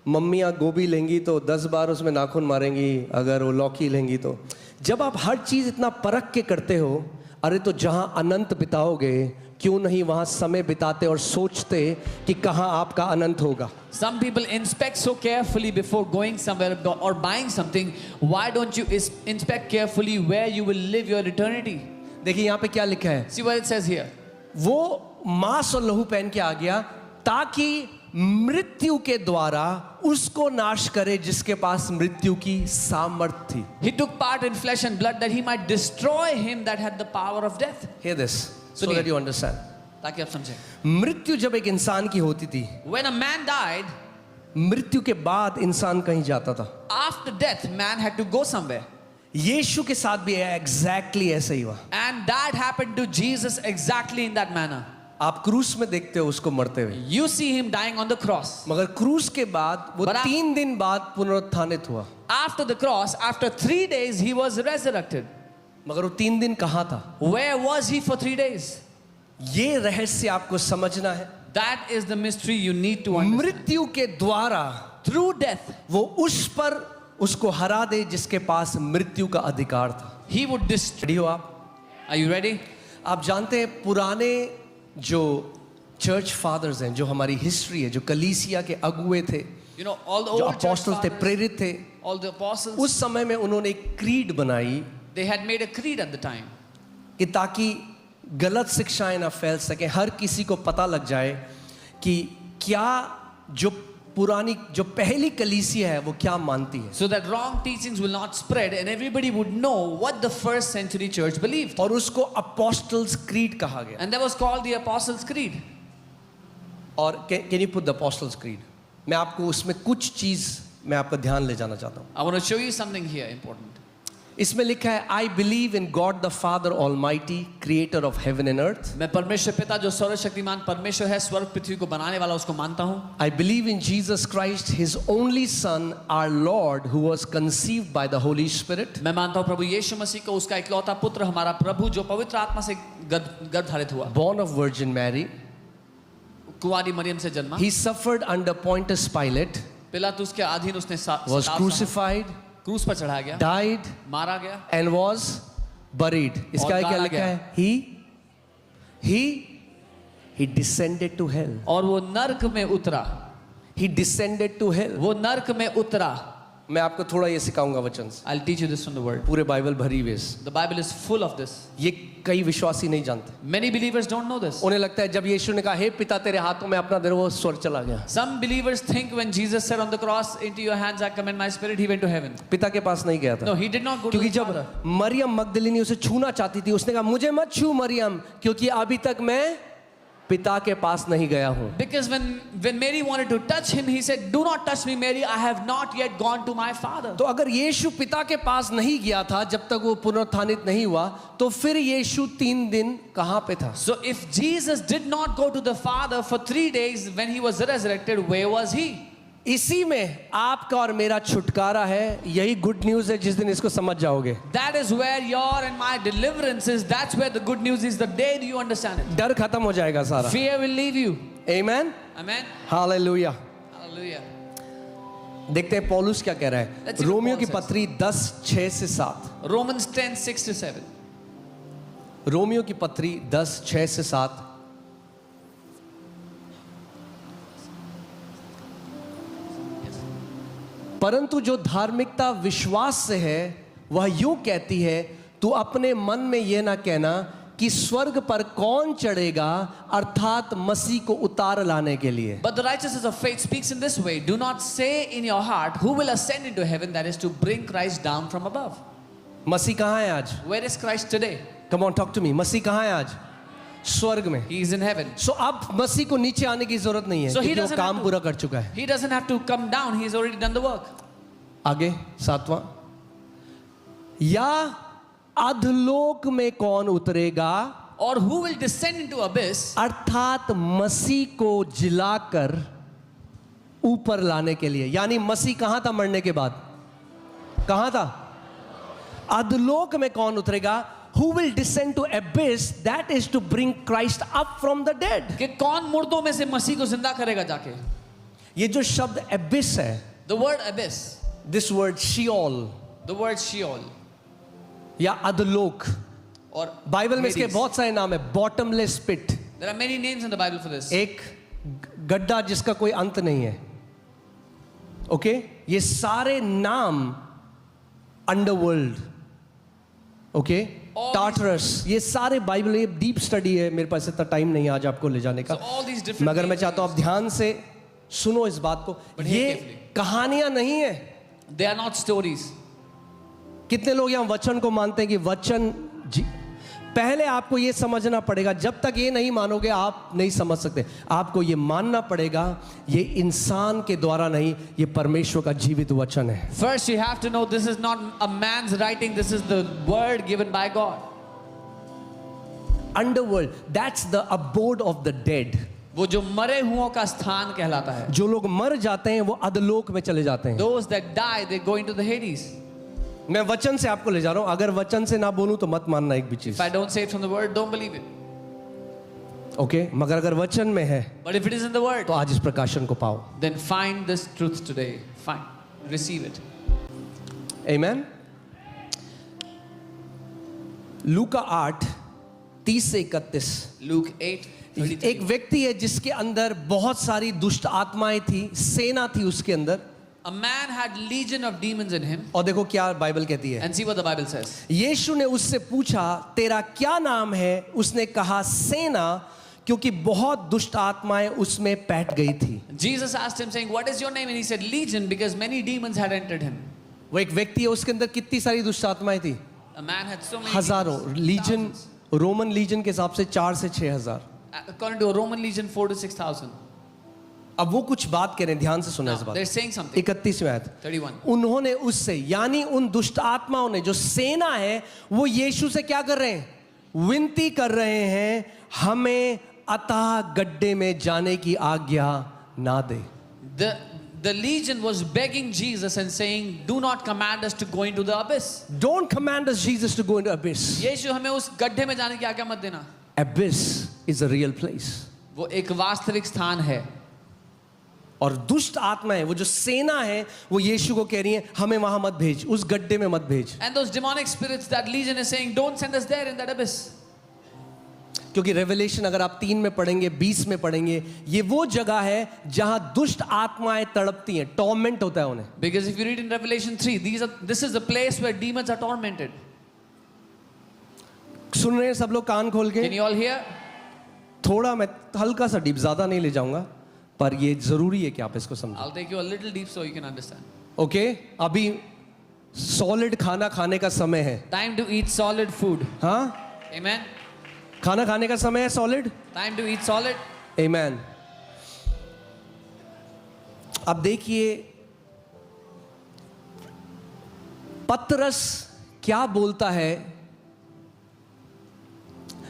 Speaker 2: मम्मियाँ गोभी लेंगी तो 10 बार उसमें नाखून मारेंगी, अगर वो लौकी लेंगी तो। जब आप हर चीज़ इतना परख के करते हो, अरे तो जहाँ अनंत बिताओगे क्यों नहीं वहाँ समय बिताते और सोचते कि कहाँ आपका अनंत होगा।
Speaker 1: Some people inspect so carefully before going somewhere or buying something. Why don't you inspect carefully where you will live your eternity?
Speaker 2: देखिए यहाँ पे क्या लिखा है।
Speaker 1: See what it says here.
Speaker 2: वो मांस और लहू पहन के आ गया ताकि मृत्यु के द्वारा उसको नाश करे जिसके पास मृत्यु की सामर्थ थी।
Speaker 1: He took part in flesh and blood that he might destroy him that had the power of death.
Speaker 2: Hear this so that you understand.
Speaker 1: ताकि आप समझें.
Speaker 2: मृत्यु जब एक इंसान की होती थी,
Speaker 1: When a man died,
Speaker 2: मृत्यु के बाद इंसान कहीं जाता था।
Speaker 1: after death, man had to go somewhere.
Speaker 2: यीशु के साथ भी एग्जैक्टली ऐसा ही हुआ।
Speaker 1: And that happened to Jesus exactly in that manner.
Speaker 2: आप क्रूस में देखते हो उसको मरते हुए,
Speaker 1: You see him dying on the cross.
Speaker 2: मगर क्रूस के बाद वो
Speaker 1: But
Speaker 2: 3 दिन बाद पुनरुत्थानित हुआ।
Speaker 1: After the cross, after 3 days, he was resurrected.
Speaker 2: मगर वो 3 दिन कहाँ था?
Speaker 1: Where was he for 3 days?
Speaker 2: ये रहस्य आपको समझना है।
Speaker 1: That is the mystery you need to understand.
Speaker 2: मृत्यु के द्वारा
Speaker 1: Through death,
Speaker 2: वो उस पर उसको हरा दे जिसके पास मृत्यु का अधिकार था।
Speaker 1: he would destroy.
Speaker 2: रेडी हो आप?
Speaker 1: Are you ready?
Speaker 2: आप जानते हैं पुराने जो चर्च फादर्स हैं, जो हमारी हिस्ट्री है, जो कलीसिया के अगुए थे,
Speaker 1: You know, all the
Speaker 2: जो
Speaker 1: old church
Speaker 2: अपोस्टल्स थे,
Speaker 1: fathers,
Speaker 2: प्रेरित थे,
Speaker 1: all the apostles,
Speaker 2: उस समय में उन्होंने एक क्रीड बनाई
Speaker 1: they had made a creed at the time.
Speaker 2: कि ताकि गलत शिक्षाएं ना फैल सके, हर किसी को पता लग जाए कि क्या जो पुरानी जो पहली कलीसिया है वो क्या मानती है,
Speaker 1: So that wrong teachings will not spread and everybody would know what the first century church believed.
Speaker 2: और उसको अपोस्टल्स क्रीड कहा गया।
Speaker 1: And that was called the Apostles' Creed.
Speaker 2: और can you put the apostles creed? मैं आपको उसमें कुछ चीज मैं आपका ध्यान ले जाना चाहता हूँ।
Speaker 1: I want to show you something here important.
Speaker 2: इसमें लिखा है आई believe in God the father almighty creator of heaven and earth.
Speaker 1: मैं परमेश्वर पिता जो सर्वशक्तिमान परमेश्वर है, स्वर्ग पृथ्वी को बनाने वाला, उसको मानता हूँ।
Speaker 2: I believe in Jesus Christ his only son our Lord who was conceived by the Holy Spirit.
Speaker 1: मैं मानता हूँ प्रभु यीशु मसीह को, उसका इकलौता पुत्र, हमारा प्रभु, जो पवित्र आत्मा से गर्भधारित हुआ,
Speaker 2: born of virgin Mary,
Speaker 1: कुंवारी मरियम से जन्मा।
Speaker 2: he suffered under Pontius Pilate,
Speaker 1: पिलातुस के अधीन उसने
Speaker 2: was crucified,
Speaker 1: क्रूस पर चढ़ाया गया,
Speaker 2: died
Speaker 1: मारा गया
Speaker 2: and was buried। इसका
Speaker 1: और
Speaker 2: क्या
Speaker 1: गाड़ा
Speaker 2: लिखा
Speaker 1: गया।
Speaker 2: है? he descended to hell,
Speaker 1: और वो नर्क में उतरा,
Speaker 2: he descended to hell।
Speaker 1: वो नर्क में उतरा।
Speaker 2: मैं आपको थोड़ा ये सिखाऊंगा वचन से,
Speaker 1: I'll teach you this from the word.
Speaker 2: पूरे बाइबल भरी हुई है।
Speaker 1: The Bible is full of this.
Speaker 2: ये कई विश्वासी नहीं जानते,
Speaker 1: Many believers don't know this.
Speaker 2: उन्हें लगता है जब यीशु ने कहा हे पिता तेरे हाथों में अपना दे, वो स्वर्ग चला गया।
Speaker 1: Some believers think when Jesus said on the cross, into your hands I commend my spirit, he went to heaven.
Speaker 2: पिता के पास नहीं गया था,
Speaker 1: No, he did not go to
Speaker 2: क्योंकि
Speaker 1: the
Speaker 2: जब
Speaker 1: Father.
Speaker 2: मरियम मगदलिनी उसे छूना चाहती थी, उसने कहा मुझे मत छू मरियम, क्योंकि अभी तक मैं पिता के पास नहीं गया हूं।
Speaker 1: Because when Mary wanted to touch him, he said, do not touch me, Mary, I have not yet gone to my Father.
Speaker 2: तो अगर यीशु पिता के पास नहीं गया था जब तक वो पुनरुत्थानित नहीं हुआ, तो फिर यीशु 3 दिन कहां पे था?
Speaker 1: So if Jesus did not go to the Father for 3 days when he was resurrected, where was he?
Speaker 2: इसी में आपका और मेरा छुटकारा है। यही गुड न्यूज है जिस दिन इसको समझ जाओगे।
Speaker 1: That is where your and my deliverance is. That's where the good news is, the day you understand it.
Speaker 2: डर खत्म हो जाएगा सारा।
Speaker 1: Fear will leave you.
Speaker 2: Amen,
Speaker 1: Amen.
Speaker 2: Hallelujah.
Speaker 1: Hallelujah.
Speaker 2: देखते हैं पौलुस क्या कह रहा है।
Speaker 1: Let's see what
Speaker 2: Romeo
Speaker 1: Paul
Speaker 2: की
Speaker 1: says.
Speaker 2: पत्री 10:6 से 7।
Speaker 1: Romans 10:6-7.
Speaker 2: रोमियो की पत्री 10:6 से 7। परंतु जो धार्मिकता विश्वास से है वह यूं कहती है, तू अपने मन में यह ना कहना कि स्वर्ग पर कौन चढ़ेगा, अर्थात मसीह को उतार लाने के लिए।
Speaker 1: But the righteousness of faith speaks in this way. Do not say in your heart, who will ascend into heaven, that is to bring Christ down from above.
Speaker 2: मसीह कहाँ है आज?
Speaker 1: Where is Christ today?
Speaker 2: Come on, talk to me। मसीह कहाँ है आज? स्वर्ग में।
Speaker 1: He is in heaven.
Speaker 2: सो अब मसीह को नीचे आने की जरूरत नहीं है,
Speaker 1: So he
Speaker 2: क्योंकि वो
Speaker 1: doesn't
Speaker 2: काम
Speaker 1: have to-
Speaker 2: पूरा कर चुका है।
Speaker 1: He doesn't have to come down. He has already done the work.
Speaker 2: आगे 7वां, या अधलोक में कौन उतरेगा,
Speaker 1: Or who will descend into abyss,
Speaker 2: अर्थात मसीह को जिलाकर ऊपर लाने के लिए। यानी मसीह कहां था मरने के बाद? कहां था? अधलोक में कौन उतरेगा? Who will descend to abyss, that is to bring Christ up from the dead।
Speaker 1: कि कौन मुर्दों में से मसीह को जिंदा करेगा जाके?
Speaker 2: ये जो शब्द abyss है,
Speaker 1: The word abyss,
Speaker 2: this word Sheol
Speaker 1: the word Sheol,
Speaker 2: या अधलोक,
Speaker 1: or
Speaker 2: बाइबल में इसके
Speaker 1: Hades.
Speaker 2: बहुत सारे नाम है। Bottomless pit,
Speaker 1: There are many names in the Bible for this.
Speaker 2: एक गड्ढा जिसका कोई अंत नहीं है। ओके, ये सारे नाम अंडरवर्ल्ड, ओके, टार्टरस, ये सारे बाइबल, ये डीप स्टडी है। मेरे पास इतना टाइम नहीं है आज आपको ले जाने का,
Speaker 1: So all these different
Speaker 2: मगर मैं
Speaker 1: names
Speaker 2: चाहता हूं आप ध्यान से सुनो इस बात को।
Speaker 1: But hear
Speaker 2: ये
Speaker 1: carefully.
Speaker 2: कहानियां नहीं है।
Speaker 1: They are not stories.
Speaker 2: कितने लोग यहां वचन को मानते हैं कि वचन पहले आपको यह समझना पड़ेगा। जब तक ये नहीं मानोगे आप नहीं समझ सकते। आपको ये मानना पड़ेगा ये इंसान के द्वारा नहीं, ये परमेश्वर का जीवित वचन है।
Speaker 1: First, you have to know this is not a man's writing, this is the word given by God.
Speaker 2: Underworld, that's the abode of the dead.
Speaker 1: वो जो मरे हुओं का स्थान कहलाता है.
Speaker 2: जो लोग मर जाते हैं वो अधलोक में चले जाते हैं.
Speaker 1: Those that die, they go into the Hades.
Speaker 2: मैं वचन से आपको ले जा रहा हूं. अगर वचन से ना बोलूं तो मत मानना एक भी चीज.
Speaker 1: If I don't say it from the word, don't believe it.
Speaker 2: Okay, मगर अगर वचन में है
Speaker 1: But if it is in the word,
Speaker 2: तो आज इस प्रकाशन को पाओ.
Speaker 1: then find this truth today. Find, receive it.
Speaker 2: आमेन. लूका 8:30 से 31.
Speaker 1: Luke 8:33.
Speaker 2: एक व्यक्ति है जिसके अंदर बहुत सारी दुष्ट आत्माएं थी, सेना थी उसके अंदर.
Speaker 1: A man had legion of demons in him.
Speaker 2: और देखो क्या बाइबल कहती है.
Speaker 1: And see what the Bible says.
Speaker 2: यीशु ने उससे पूछा तेरा क्या नाम है. उसने कहा सेना, क्योंकि बहुत दुष्ट आत्माएं उसमें बैठ गई थी.
Speaker 1: Jesus asked him saying, what is your name? And he said, Legion, because many demons had entered him.
Speaker 2: वो एक व्यक्ति है, उसके अंदर कितनी सारी दुष्ट आत्माएं थी.
Speaker 1: A man had so many
Speaker 2: हजारों.
Speaker 1: demons,
Speaker 2: legion,
Speaker 1: thousands.
Speaker 2: Roman legion के हिसाब से 4 से 6 हजार.
Speaker 1: According to a Roman legion, 4 to 6,000.
Speaker 2: अब वो कुछ बात कह रहे हैं, ध्यान से सुना
Speaker 1: Now,
Speaker 2: इस बात.
Speaker 1: they're saying something.
Speaker 2: 31वें आयत.
Speaker 1: 31.
Speaker 2: उन्होंने उससे, यानी उन दुष्ट आत्माओं ने, जो सेना है, वो यीशु से क्या कर रहे हैं. विनती कर रहे हैं हमें अतः गड्ढे में जाने की आज्ञा ना दे.
Speaker 1: The legion was begging Jesus and saying, do not command us to go into the abyss.
Speaker 2: Don't command us, Jesus, to go into abyss.
Speaker 1: यीशु हमें उस गड्ढे में जाने की आज्ञा मत देना.
Speaker 2: Abyss is a real place.
Speaker 1: वो एक वास्तविक स्थान है.
Speaker 2: और दुष्ट आत्माएं, वो जो सेना है, वो यीशु को कह रही है हमें वहां मत भेज, उस गड्ढे में मत भेज.
Speaker 1: And those demonic spirits, that legion is saying, don't send us there in that abyss.
Speaker 2: क्योंकि रेवलेशन अगर आप 3 में पढ़ेंगे, 20 में पढ़ेंगे, ये वो जगह है जहां दुष्ट आत्माएं तड़पती हैं, टॉर्मेंट होता है उन्हें.
Speaker 1: Because if you read in Revelation 3, this is the place where demons are tormented.
Speaker 2: सुन रहे हैं सब लोग कान खोल के.
Speaker 1: Can you all hear?
Speaker 2: थोड़ा मैं हल्का सा डीप, ज्यादा नहीं ले जाऊंगा, पर ये जरूरी है कि आप इसको समझें.
Speaker 1: I'll take you a little deep so you can understand.
Speaker 2: Okay, अभी सॉलिड खाना खाने का समय है.
Speaker 1: Time to eat solid food.
Speaker 2: हाँ,
Speaker 1: Amen.
Speaker 2: खाना खाने का समय है. Solid.
Speaker 1: Time to eat solid.
Speaker 2: आमेन. अब देखिए पतरस क्या बोलता है,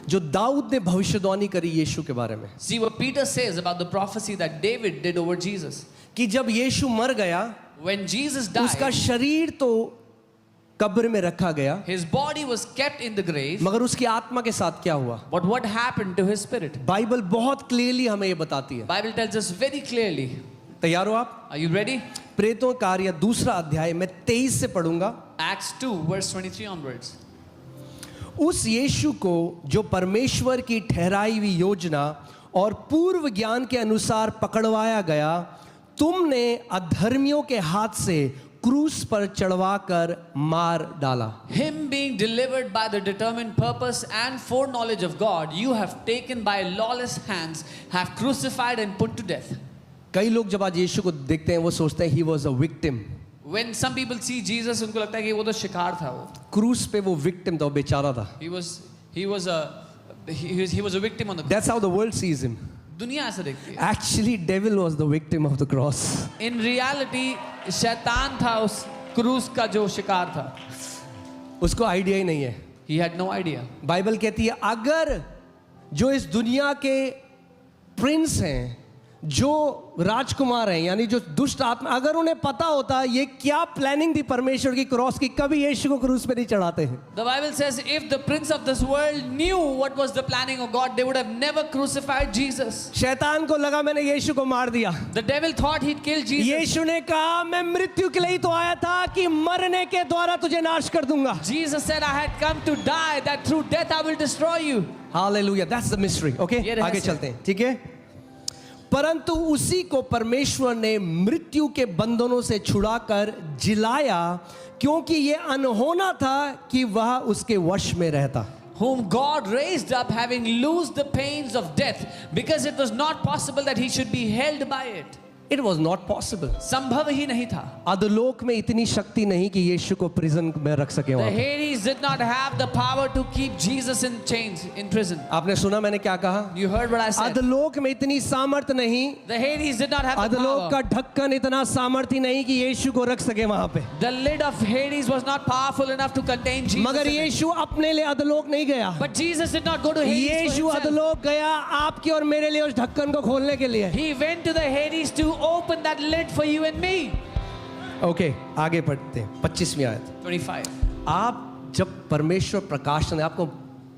Speaker 2: जो दाऊद ने भविष्यवाणी करी यीशु के बारे में.
Speaker 1: See what Peter says about the prophecy that David did over Jesus.
Speaker 2: कि जब यीशु मर गया,
Speaker 1: When Jesus
Speaker 2: उसका
Speaker 1: died,
Speaker 2: शरीर तो कब्र में रखा गया,
Speaker 1: his body was kept in the grave.
Speaker 2: मगर उसकी आत्मा के साथ क्या हुआ.
Speaker 1: But what happened to his spirit?
Speaker 2: Bible बहुत क्लियरली हमें ये बताती है.
Speaker 1: Bible tells us very clearly.
Speaker 2: तैयार हो आप.
Speaker 1: Are you ready?
Speaker 2: प्रेतों का कार्य 2 अध्याय में 23 से पढ़ूंगा.
Speaker 1: Acts 2 verse 23 onwards.
Speaker 2: उस यीशु को जो परमेश्वर की ठहराई हुई योजना और पूर्व ज्ञान के अनुसार पकड़वाया गया, तुमने अधर्मियों के हाथ से क्रूस पर चढ़वाकर मार डाला.
Speaker 1: Him being delivered by the determined purpose and foreknowledge of God, you have taken by lawless hands, have crucified and put to death.
Speaker 2: कई लोग जब आज यीशु को देखते हैं वो सोचते हैं he was a victim.
Speaker 1: When some people see Jesus, उनको लगता है कि वो तो शिकार था. वो
Speaker 2: क्रूस पे वो विक्टिम था, वो बेचारा था.
Speaker 1: he was a victim on the cross.
Speaker 2: That's how the world sees him.
Speaker 1: दुनिया ऐसा देखती है.
Speaker 2: Actually, devil was the victim of the cross.
Speaker 1: In reality, शैतान था उस क्रूस का जो शिकार था.
Speaker 2: उसको आइडिया ही नहीं है.
Speaker 1: He had no idea.
Speaker 2: Bible कहती है अगर जो इस दुनिया के प्रिंस हैं, जो राजकुमार हैं, यानी जो दुष्ट आत्मा, अगर उन्हें पता होता ये क्या प्लानिंग थी परमेश्वर की क्रॉस की, कभी यीशु को क्रूस पे नहीं चढ़ाते हैं.
Speaker 1: The Bible says if the prince of this world knew what was the planning of God, they would have never crucified Jesus.
Speaker 2: शैतान को लगा मैंने यीशु को मार दिया.
Speaker 1: The devil thought he'd kill Jesus.
Speaker 2: यीशु ने कहा मैं मृत्यु के लिए ही तो आया था कि मरने के द्वारा तुझे नाश कर दूंगा.
Speaker 1: Jesus said, I had come to die, that through death I will destroy you.
Speaker 2: Hallelujah. That's the mystery. Okay,
Speaker 1: ये रहस्य
Speaker 2: आगे चलते हैं. ठीक है. परंतु उसी को परमेश्वर ने मृत्यु के बंधनों से छुड़ाकर जिलाया, क्योंकि ये अनहोना था कि वह उसके वश में रहता.
Speaker 1: Whom God raised up, having loosed the pains of death, because it was not possible that he should be held by it.
Speaker 2: It was not possible.
Speaker 1: संभव ही नहीं था.
Speaker 2: अधोलोक में इतनी शक्ति नहीं कि यीशु को प्रिजन में रख सके
Speaker 1: The
Speaker 2: वहां पे.
Speaker 1: Hades did not have the power to keep Jesus in chains, in prison.
Speaker 2: आपने सुना मैंने क्या कहा?
Speaker 1: You heard what I said.
Speaker 2: अधोलोक में इतनी सामर्थ्य नहीं,
Speaker 1: The Hades did not have the
Speaker 2: अधोलोक का
Speaker 1: power.
Speaker 2: ढक्कन इतना सामर्थ्य नहीं कि यीशु को रख सके वहां पे.
Speaker 1: The lid of Hades was not powerful enough to contain Jesus.
Speaker 2: मगर
Speaker 1: in it.
Speaker 2: यीशु अपने लिए अधोलोक नहीं गया.
Speaker 1: But Jesus did not go to Hades for
Speaker 2: Yeshu
Speaker 1: himself.
Speaker 2: अधोलोक गया आपके और मेरे लिए उस ढक्कन को खोलने के लिए.
Speaker 1: He went to the Hades to open that lid for you and me.
Speaker 2: Okay, आगे बढ़ते हैं. 25वीं आयत.
Speaker 1: 25.
Speaker 2: आप जब परमेश्वर प्रकाश ने आपको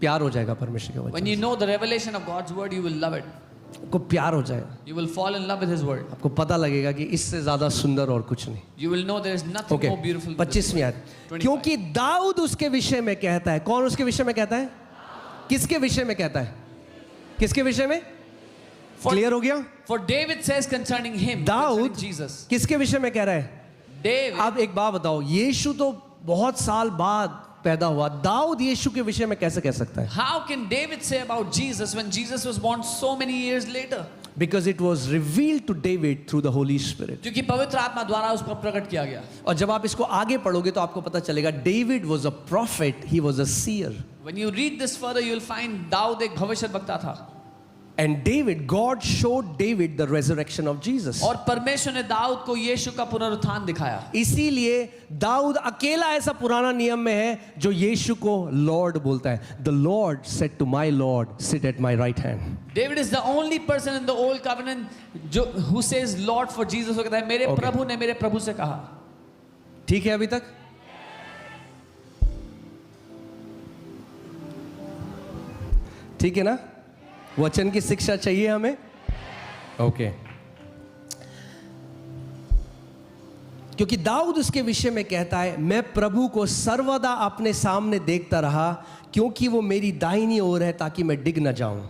Speaker 2: प्यार हो जाएगा परमेश्वर के
Speaker 1: When
Speaker 2: वचन
Speaker 1: you know the revelation of God's word, you will love it.
Speaker 2: से. आपको प्यार हो जाएगा.
Speaker 1: You will fall in love with His word.
Speaker 2: आपको पता लगेगा कि इससे ज्यादा सुंदर और कुछ नहीं.
Speaker 1: You will know there is nothing
Speaker 2: okay,
Speaker 1: more beautiful than this
Speaker 2: 25वीं
Speaker 1: word.
Speaker 2: आयत.
Speaker 1: 25.
Speaker 2: क्योंकि दाऊद उसके विषय में कहता है. कौन उसके विषय में कहता है? किसके विषय में कहता है? किसके विषय में? क्लियर हो गया?
Speaker 1: For David says concerning him,
Speaker 2: Dawood
Speaker 1: concerning Jesus.
Speaker 2: किसके विषय में कह रहा है?
Speaker 1: David,
Speaker 2: अब एक बात बताओ, यीशु तो बहुत साल बाद पैदा हुआ, दाऊद यीशु के विषय में कैसे कह सकता है?
Speaker 1: how can David say about Jesus when Jesus was born so many years later?
Speaker 2: Because it was revealed to David through the Holy Spirit.
Speaker 1: क्योंकि पवित्र आत्मा द्वारा उस पर प्रकट किया गया.
Speaker 2: और जब आप इसको आगे पढ़ोगे तो आपको पता चलेगा, David was a prophet, he was a seer.
Speaker 1: When you read this further, you will find Dawood एक भविष्यद्वक्ता था.
Speaker 2: And David, God showed David the resurrection of Jesus.
Speaker 1: और परमेश्वर ने दाऊद को यीशु का पुनरुत्थान दिखाया.
Speaker 2: इसीलिए दाऊद अकेला ऐसा पुराना नियम में है जो यीशु को लॉर्ड बोलता है. The Lord said to my Lord, sit at my right hand.
Speaker 1: David is the only person in the old covenant who says Lord for Jesus. वो कहता है मेरे
Speaker 2: Okay.
Speaker 1: प्रभु ने मेरे प्रभु से कहा.
Speaker 2: ठीक है अभी तक? ठीक है ना? वचन की शिक्षा चाहिए हमें? ओके. क्योंकि दाऊद उसके विषय में कहता है, मैं प्रभु को सर्वदा अपने सामने देखता रहा क्योंकि वो मेरी दाहिनी ओर है ताकि मैं डिग न जाऊं.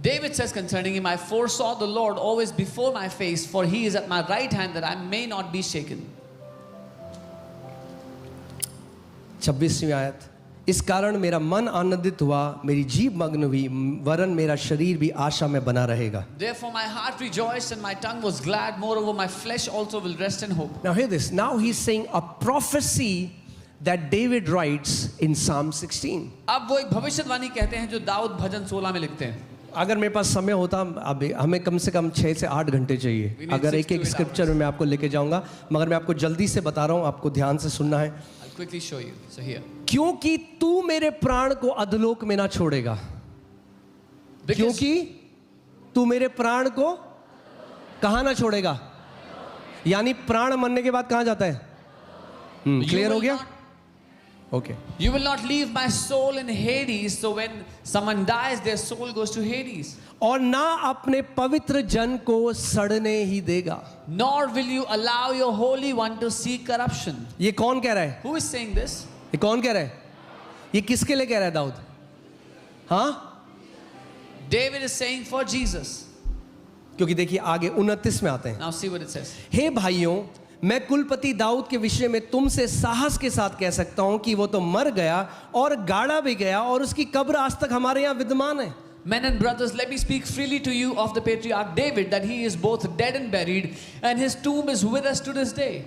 Speaker 1: David says concerning him, I foresaw the Lord always before my face, for he is at my right hand that I may not be shaken.
Speaker 2: 26वीं आयत. इस कारण मेरा मन आनंदित हुआ, मेरी जीभ मग्न हुई, वरन मेरा शरीर भी आशा में बना रहेगा.
Speaker 1: Therefore my heart rejoiced and my tongue was glad. Moreover my flesh also will rest in hope.
Speaker 2: Now hear this. Now he's saying a prophecy that David writes in Psalm 16.
Speaker 1: अब वो एक भविष्यवाणी कहते हैं जो दाऊद भजन 16 में लिखते हैं.
Speaker 2: अगर मेरे पास समय होता, अभी हमें कम से कम 6 से 8 घंटे चाहिए.
Speaker 1: We need
Speaker 2: अगर
Speaker 1: 6
Speaker 2: एक
Speaker 1: to
Speaker 2: एक
Speaker 1: 8
Speaker 2: स्क्रिप्चर में मैं आपको लेके जाऊंगा, मगर मैं आपको जल्दी से बता रहा हूं, आपको ध्यान से सुनना है.
Speaker 1: I'll quickly show you. So here.
Speaker 2: क्योंकि तू मेरे प्राण को अधोलोक में ना छोड़ेगा.
Speaker 1: Because
Speaker 2: क्योंकि तू मेरे प्राण को कहां ना छोड़ेगा. यानी प्राण मरने के बाद कहां जाता है?
Speaker 1: you
Speaker 2: क्लियर हो
Speaker 1: will
Speaker 2: गया?
Speaker 1: not-
Speaker 2: okay.
Speaker 1: You will not leave my soul in Hades. So when someone dies, their soul goes to Hades.
Speaker 2: और ना अपने पवित्र जन को सड़ने ही देगा.
Speaker 1: Nor will you allow your Holy One to see corruption.
Speaker 2: ये कौन कह रहा है?
Speaker 1: Who is saying this?
Speaker 2: ये कौन कह रहा है? ये किसके लिए कह रहा है दाऊद? हाँ,
Speaker 1: David is saying for Jesus.
Speaker 2: क्योंकि देखिए आगे 29 में आते हैं.
Speaker 1: Now see what it says.
Speaker 2: हे भाइयों, मैं कुलपति दाऊद के विषय में तुमसे साहस के साथ कह सकता हूं कि वो तो मर गया और गाड़ा भी गया और उसकी कब्र आज तक हमारे यहाँ विद्यमान है.
Speaker 1: Men and brothers, let me speak freely to you of the patriarch David, that he is both dead and buried, and his tomb is with us to this day.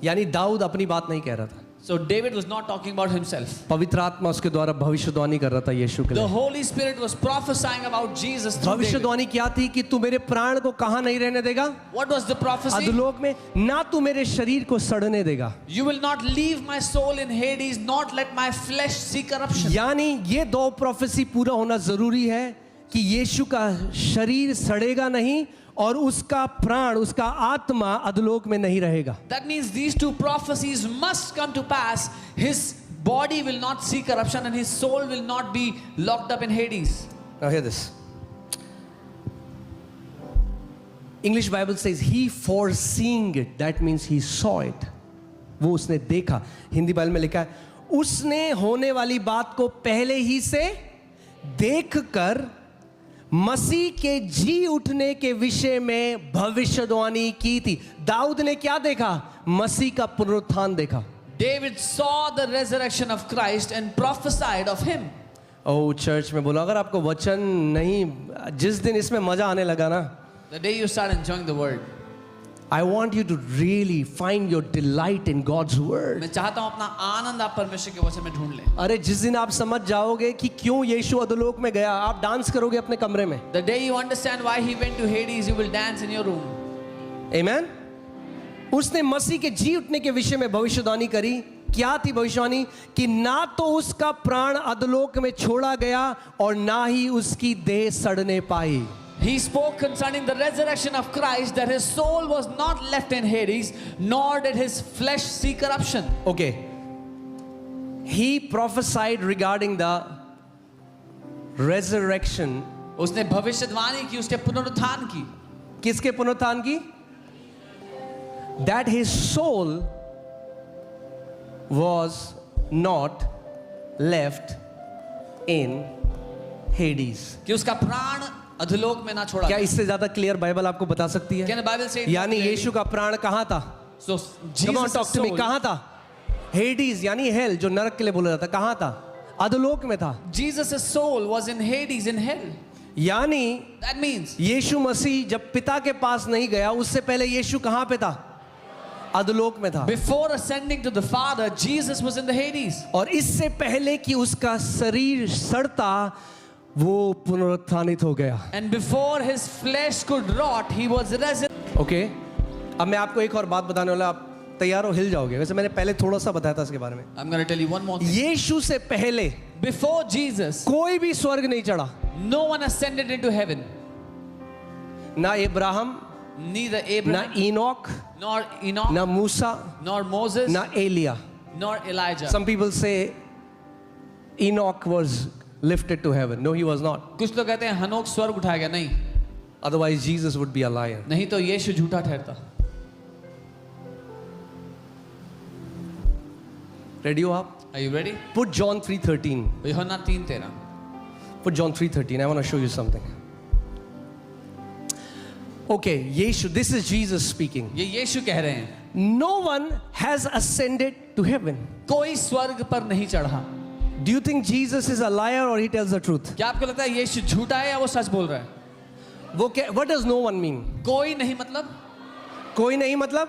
Speaker 2: यानी दाऊद अपनी बात नहीं कह रहा था.
Speaker 1: So David was not talking about himself.
Speaker 2: पवित्र आत्मा उसके द्वारा भविष्यवाणी कर रहा था यीशु के
Speaker 1: The
Speaker 2: लिए.
Speaker 1: Holy Spirit was prophesying about Jesus through David.
Speaker 2: भविष्यवाणी क्या थी? कि तू मेरे प्राण को कहां नहीं रहने देगा?
Speaker 1: What was the prophecy?
Speaker 2: अधोलोक में. ना तू मेरे शरीर को सड़ने देगा.
Speaker 1: You will not leave my soul in Hades, not let my flesh see corruption.
Speaker 2: यानी ये दो प्रोफेसी पूरा होना जरूरी है कि यीशु का शरीर सड़ेगा नहीं और उसका प्राण, उसका आत्मा अधोलोक में नहीं रहेगा.
Speaker 1: That means these two prophecies must come to pass. His body will not see corruption and his soul will not be locked up in Hades.
Speaker 2: Now hear this. English Bible says he foreseeing it. That means he saw it. वो उसने देखा. Hindi Bible में लिखा है उसने होने वाली बात को पहले ही से देखकर मसीह के जी उठने के विषय में भविष्यवाणी की थी. दाऊद ने क्या देखा? मसीह का पुनरुत्थान देखा.
Speaker 1: David saw the resurrection of Christ and prophesied of him.
Speaker 2: ओ चर्च में बोला, अगर आपको वचन नहीं, जिस दिन इसमें मजा आने लगा ना,
Speaker 1: The day you start enjoying the word.
Speaker 2: I want you to really find your delight in God's word.
Speaker 1: मैं चाहता हूँ अपना आनंद आप परमेश्वर के वचन में ढूंढ लें.
Speaker 2: अरे जिस दिन आप समझ जाओगे कि क्यों यीशु अधोलोक में गया, आप डांस करोगे अपने कमरे में.
Speaker 1: The day you understand why he went to Hades, you will dance in your room.
Speaker 2: Amen. उसने मसीह के जी उठने के विषय में भविष्यवाणी करी. क्या थी भविष्यवाणी? कि ना तो उसका प्राण अधोलोक में छोड़ा गया और ना ही उसकी देह सड़ने पाई.
Speaker 1: He spoke concerning the resurrection of Christ, that his soul was not left in Hades, nor did his flesh see corruption.
Speaker 2: Okay. He prophesied regarding the resurrection.
Speaker 1: उसने भविष्यवाणी की उसके पुनरुत्थान की.
Speaker 2: किसके पुनरुत्थान की? That his soul was not left in Hades.
Speaker 1: कि उसका प्राण अधोलोक में ना छोड़ा.
Speaker 2: क्या इससे ज्यादा क्लियर बाइबल आपको बता सकती है?
Speaker 1: Can the Bible say?
Speaker 2: यानी यीशु का प्राण कहाँ था?
Speaker 1: So
Speaker 2: Come on,
Speaker 1: Jesus'
Speaker 2: talk to me.
Speaker 1: soul.
Speaker 2: कहाँ था? Hades यानी हेल, जो नरक के लिए बोला जाता, कहाँ था? अधोलोक में था.
Speaker 1: Jesus' soul was in Hades, in hell.
Speaker 2: यानी
Speaker 1: That means
Speaker 2: यीशु मसीह जब पिता के पास नहीं गया, उससे पहले यीशु कहाँ पे था? अधोलोक में था.
Speaker 1: before ascending to the Father, Jesus was in the Hades.
Speaker 2: और इससे पहले कि उसका शरीर सड़ता, वो पुनरुत्थानित हो गया.
Speaker 1: And before his flesh could rot, he was resurrected.
Speaker 2: Okay. अब मैं आपको एक और बात बताने वाला, आप तैयार हो? हिल जाओगे. वैसे मैंने पहले थोड़ा सा बताया था इसके बारे में.
Speaker 1: I'm going to tell you one more thing.
Speaker 2: यीशु से पहले
Speaker 1: Before Jesus,
Speaker 2: कोई भी स्वर्ग नहीं चढ़ा.
Speaker 1: no one ascended into heaven.
Speaker 2: ना इब्राहिम,
Speaker 1: Neither
Speaker 2: ना
Speaker 1: Abraham,
Speaker 2: इनोक,
Speaker 1: nor Enoch,
Speaker 2: ना मूसा,
Speaker 1: nor Moses,
Speaker 2: ना Elia.
Speaker 1: nor Elijah.
Speaker 2: Some people say Enoch was lifted to heaven. No, he was not.
Speaker 1: कुछ लोग कहते हैं हनोक स्वर्ग उठाया गया. नहीं,
Speaker 2: Otherwise, Jesus would be a liar.
Speaker 1: नहीं तो यीशु झूठा ठहरता.
Speaker 2: Ready हो आप?
Speaker 1: Are you ready?
Speaker 2: Put John 3:13.
Speaker 1: यूहन्ना 3:13.
Speaker 2: Put John 3:13. I want to show you something. Okay, Yeshu, this is Jesus speaking.
Speaker 1: ये यीशु कह रहे हैं.
Speaker 2: No one has ascended to heaven.
Speaker 1: कोई स्वर्ग पर नहीं चढ़ा.
Speaker 2: Do you think Jesus is a liar or he tells the truth?
Speaker 1: क्या आपको लगता है यीशु झूठा है या वो सच बोल रहा है?
Speaker 2: What does no one mean?
Speaker 1: कोई नहीं मतलब?
Speaker 2: कोई नहीं मतलब?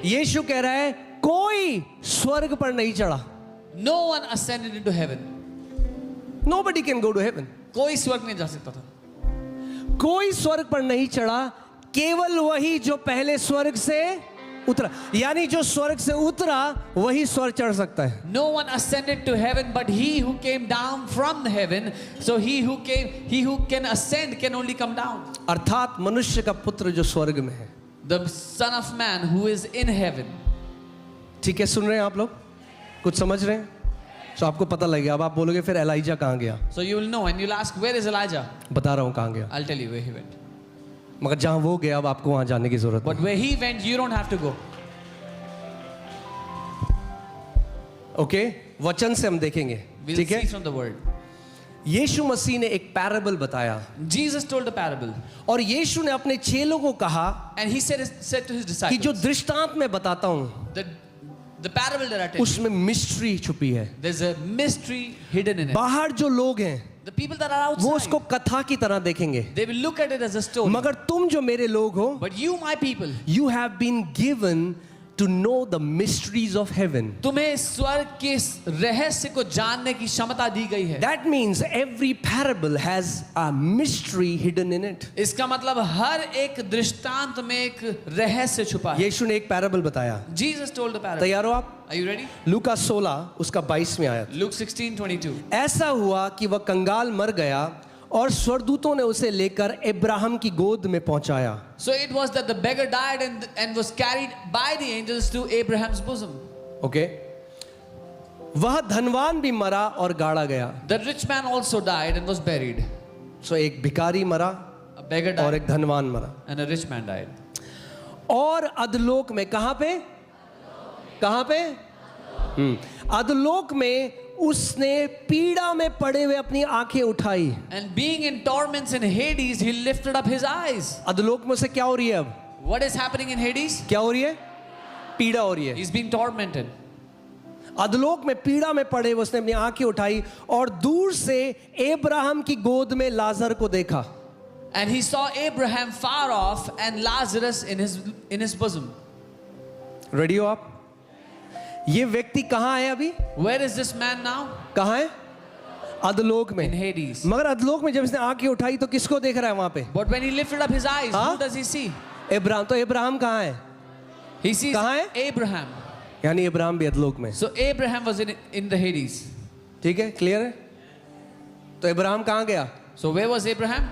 Speaker 2: यीशु कह रहा है कोई स्वर्ग पर नहीं चढ़ा.
Speaker 1: No one ascended into heaven.
Speaker 2: Nobody can go to heaven.
Speaker 1: कोई स्वर्ग नहीं जा सकता था.
Speaker 2: कोई स्वर्ग पर नहीं चढ़ा, केवल वही जो पहले स्वर्ग से उतरा. यानी जो स्वर्ग से उतरा वही स्वर्ग चढ़ सकता है.
Speaker 1: No one ascended to heaven but he who came down from heaven. So he who can ascend can only come down.
Speaker 2: अर्थात मनुष्य का पुत्र जो स्वर्ग में है.
Speaker 1: The Son of Man who is in heaven.
Speaker 2: ठीक है, सुन रहे हैं आप लोग? कुछ समझ रहे हैं? तो आपको पता लगेगा. अब आप बोलोगे फिर एलाइजा कहाँ गया?
Speaker 1: So you will know and you'll ask, where is Elijah?
Speaker 2: बता रहा हूँ कहाँ गया.
Speaker 1: I'll tell you where he went.
Speaker 2: मगर जहाँ वो गया अब आपको वहाँ जाने की जरूरत
Speaker 1: But where he went, you don't have to go.
Speaker 2: Okay. वचन से हम देखेंगे.
Speaker 1: We'll
Speaker 2: ठीक है.
Speaker 1: see from the word.
Speaker 2: यीशु मसीह ने एक पैराबल बताया
Speaker 1: Jesus told a parable
Speaker 2: और यीशु ने अपने चेलों को कहा
Speaker 1: and he said to his
Speaker 2: कि जो
Speaker 1: disciples,
Speaker 2: दृष्टांत मैं बताता हूँ
Speaker 1: the parable that I tell you,
Speaker 2: उसमें मिस्ट्री छुपी है.
Speaker 1: there's a mystery hidden in it.
Speaker 2: बाहर जो लोग हैं
Speaker 1: The people that are
Speaker 2: वो
Speaker 1: outside,
Speaker 2: उसको कथा की तरह देखेंगे.
Speaker 1: they will look at it as a story.
Speaker 2: मगर तुम जो मेरे लोग हो,
Speaker 1: But you, my people,
Speaker 2: you have been given to know the mysteries of heaven.
Speaker 1: तुम्हें स्वर्ग के रहस्य को जानने की क्षमता दी गई है.
Speaker 2: That means every parable has a mystery hidden in it.
Speaker 1: इसका मतलब हर एक दृष्टांत में एक रहस्य छुपा है.
Speaker 2: यीशु ने एक पैराबल बताया.
Speaker 1: Jesus told the parable.
Speaker 2: तैयार हो आप?
Speaker 1: Are you ready?
Speaker 2: लूका 16 उसका 22 में आया.
Speaker 1: Luke 16:22.
Speaker 2: ऐसा हुआ कि वह कंगाल मर गया और स्वर्गदूतों ने उसे लेकर इब्राहिम की गोद में पहुंचाया.
Speaker 1: So it was that the beggar died and was carried by the angels to Abraham's bosom.
Speaker 2: Okay. वह धनवान भी मरा और गाड़ा गया.
Speaker 1: The rich man also died and was buried.
Speaker 2: सो एक भिखारी मरा
Speaker 1: A beggar
Speaker 2: और
Speaker 1: died
Speaker 2: एक धनवान मरा.
Speaker 1: and a rich man died.
Speaker 2: और अधलोक में कहां पे? कहां पे? अधलोक में उसने पीड़ा में पड़े हुए अपनी आंखें उठाई.
Speaker 1: And being in torments in Hades, he lifted up his eyes.
Speaker 2: अधलोक में उसे क्या हो रही है? अब
Speaker 1: What is happening in Hades?
Speaker 2: क्या हो रही है? पीड़ा हो रही है.
Speaker 1: He's being tormented.
Speaker 2: अधलोक में पीड़ा में पड़े हुए उसने अपनी आंखें उठाई और दूर से इब्राहिम की गोद में लाजर को देखा.
Speaker 1: And he saw Abraham far off and Lazarus in his bosom.
Speaker 2: Ready हो आप? ये व्यक्ति कहाँ है अभी?
Speaker 1: Where is this man now?
Speaker 2: कहाँ है? अधलोक
Speaker 1: In
Speaker 2: में.
Speaker 1: Hades.
Speaker 2: मगर अधलोक में जब इसने आंखें उठाई तो किसको देख रहा है वहां पे?
Speaker 1: But when he lifted up his eyes,
Speaker 2: हाँ?
Speaker 1: who does he see?
Speaker 2: Ibrahim. तो इब्राहिम कहाँ है?
Speaker 1: He sees
Speaker 2: कहाँ है?
Speaker 1: Abraham.
Speaker 2: यानी इब्राहिम भी अधलोक में.
Speaker 1: So Abraham was in the Hades.
Speaker 2: ठीक है, क्लियर है? तो इब्राहिम कहाँ गया?
Speaker 1: So where was Abraham?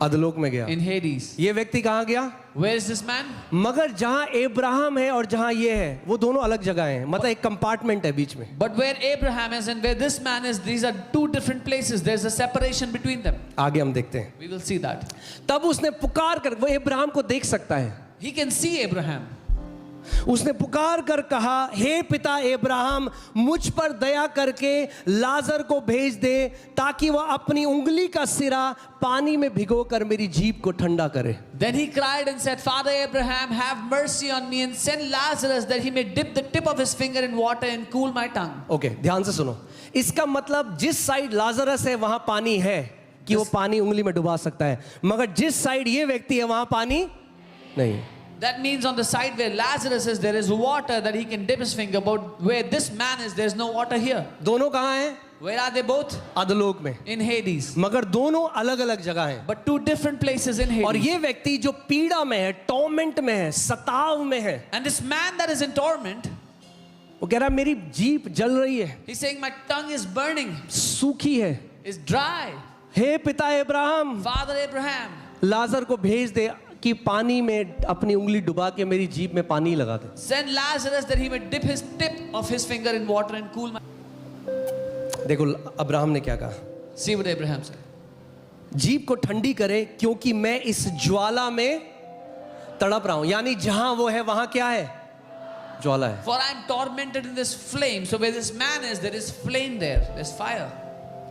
Speaker 2: अधलोक में गया.
Speaker 1: In Hades.
Speaker 2: ये व्यक्ति कहाँ गया?
Speaker 1: Where is this man?
Speaker 2: मगर जहां इब्राहिम है और जहां ये है वो दोनों अलग जगह हैं. मतलब एक कंपार्टमेंट है बीच में.
Speaker 1: But where Abraham is and where this man is, these are two different places. There's a separation between them.
Speaker 2: आगे हम देखते हैं.
Speaker 1: We will see that.
Speaker 2: तब उसने पुकार कर, वो इब्राहिम को देख सकता है.
Speaker 1: He can see Abraham.
Speaker 2: उसने पुकार कर कहा, हे पिता इब्राहिम, मुझ पर दया करके लाजर को भेज दे ताकि वह अपनी उंगली का सिरा पानी में भिगो कर मेरी जीभ को ठंडा करे.
Speaker 1: Then he cried and said, Father Abraham, have mercy on me and send Lazarus that he may dip the tip of his finger in water and cool my tongue.
Speaker 2: Okay, ध्यान से सुनो. इसका मतलब जिस साइड लाजरस है वहां पानी है कि वो पानी उंगली में डुबा सकता है, मगर जिस साइड ये व्यक्ति है वहां पानी नहीं.
Speaker 1: That means on the side where Lazarus is, there is water that he can dip his finger, but where this man is, there's no water here.
Speaker 2: दोनों कहाँ हैं?
Speaker 1: Where are they both?
Speaker 2: अधलोक में.
Speaker 1: In Hades.
Speaker 2: मगर दोनों अलग अलग जगह हैं.
Speaker 1: But two different places in Hades.
Speaker 2: और ये व्यक्ति जो पीड़ा में है, टॉर्मेंट में है, सताव में है,
Speaker 1: And this man that is in torment,
Speaker 2: वो कह रहा है मेरी जीभ जल रही है,
Speaker 1: he's saying, my tongue is burning,
Speaker 2: सूखी है.
Speaker 1: is dry.
Speaker 2: हे पिता इब्राहिम,
Speaker 1: Father Abraham,
Speaker 2: लाजर को भेज दे कि पानी में अपनी उंगली डुबा के मेरी जीभ में पानी लगा दे.
Speaker 1: send Lazarus that he may dip his tip of his finger in water and cool my...
Speaker 2: देखो अब्राहम ने क्या कहा.
Speaker 1: See what Abraham said.
Speaker 2: जीभ को ठंडी करे क्योंकि मैं इस ज्वाला में तड़प रहा हूं. यानी जहां वो है वहां क्या है? ज्वाला है.
Speaker 1: For I am tormented in this flame. So where this man is, there is flame there. There's fire.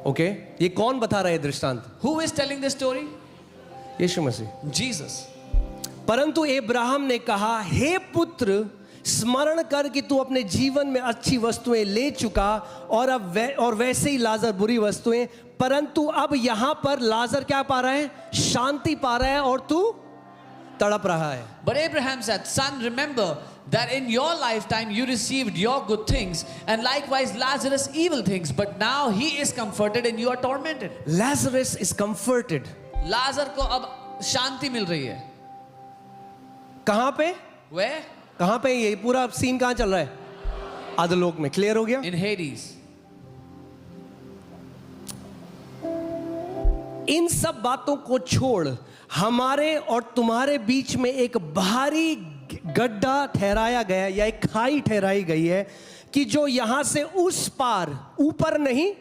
Speaker 2: Okay, ये कौन बता रहा है दृष्टांत?
Speaker 1: Who is telling this story?
Speaker 2: Yeshu Masih.
Speaker 1: Jesus.
Speaker 2: परंतु इब्राहिम ने कहा, हे पुत्र, स्मरण कर कि तू अपने जीवन में अच्छी वस्तुएं ले चुका और वैसे ही लाजर बुरी वस्तुएं, परंतु अब यहां पर लाजर क्या पा रहा है? शांति पा रहा है और तू तड़प रहा है.
Speaker 1: But Abraham said, son, remember that in your lifetime you received your good things, and likewise Lazarus evil things, but now he is comforted and you are tormented.
Speaker 2: Lazarus is comforted.
Speaker 1: लाजर को अब शांति मिल रही है.
Speaker 2: कहां पे?
Speaker 1: Where?
Speaker 2: कहां पे? ये पूरा सीन कहां चल रहा है? अधलोक में. क्लियर हो गया?
Speaker 1: In Hades.
Speaker 2: इन सब बातों को छोड़ हमारे और तुम्हारे बीच में एक भारी गड्ढा ठहराया गया या एक खाई ठहराई गई है कि जो यहां से उस पार, ऊपर नहीं,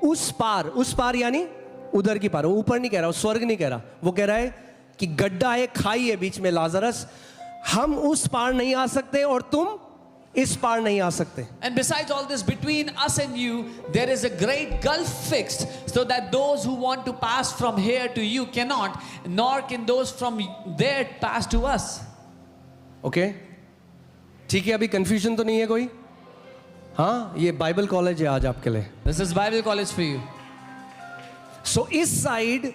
Speaker 2: उस पार यानी उधर की पार. वो ऊपर नहीं कह रहा, वो स्वर्ग नहीं कह रहा, वो कह रहा है कि गड्ढा है, खाई है बीच में लाजरस, हम उस पार नहीं आ सकते और तुम इस पार नहीं आ सकते.
Speaker 1: And besides all this, between us and you, there is a great gulf fixed, so that those who want to pass from here to you cannot, nor can those from there pass to us.
Speaker 2: Okay, ठीक है. अभी confusion तो नहीं है कोई? हाँ, ये Bible college है आज आपके लिए.
Speaker 1: This is Bible college for you.
Speaker 2: सो इस साइड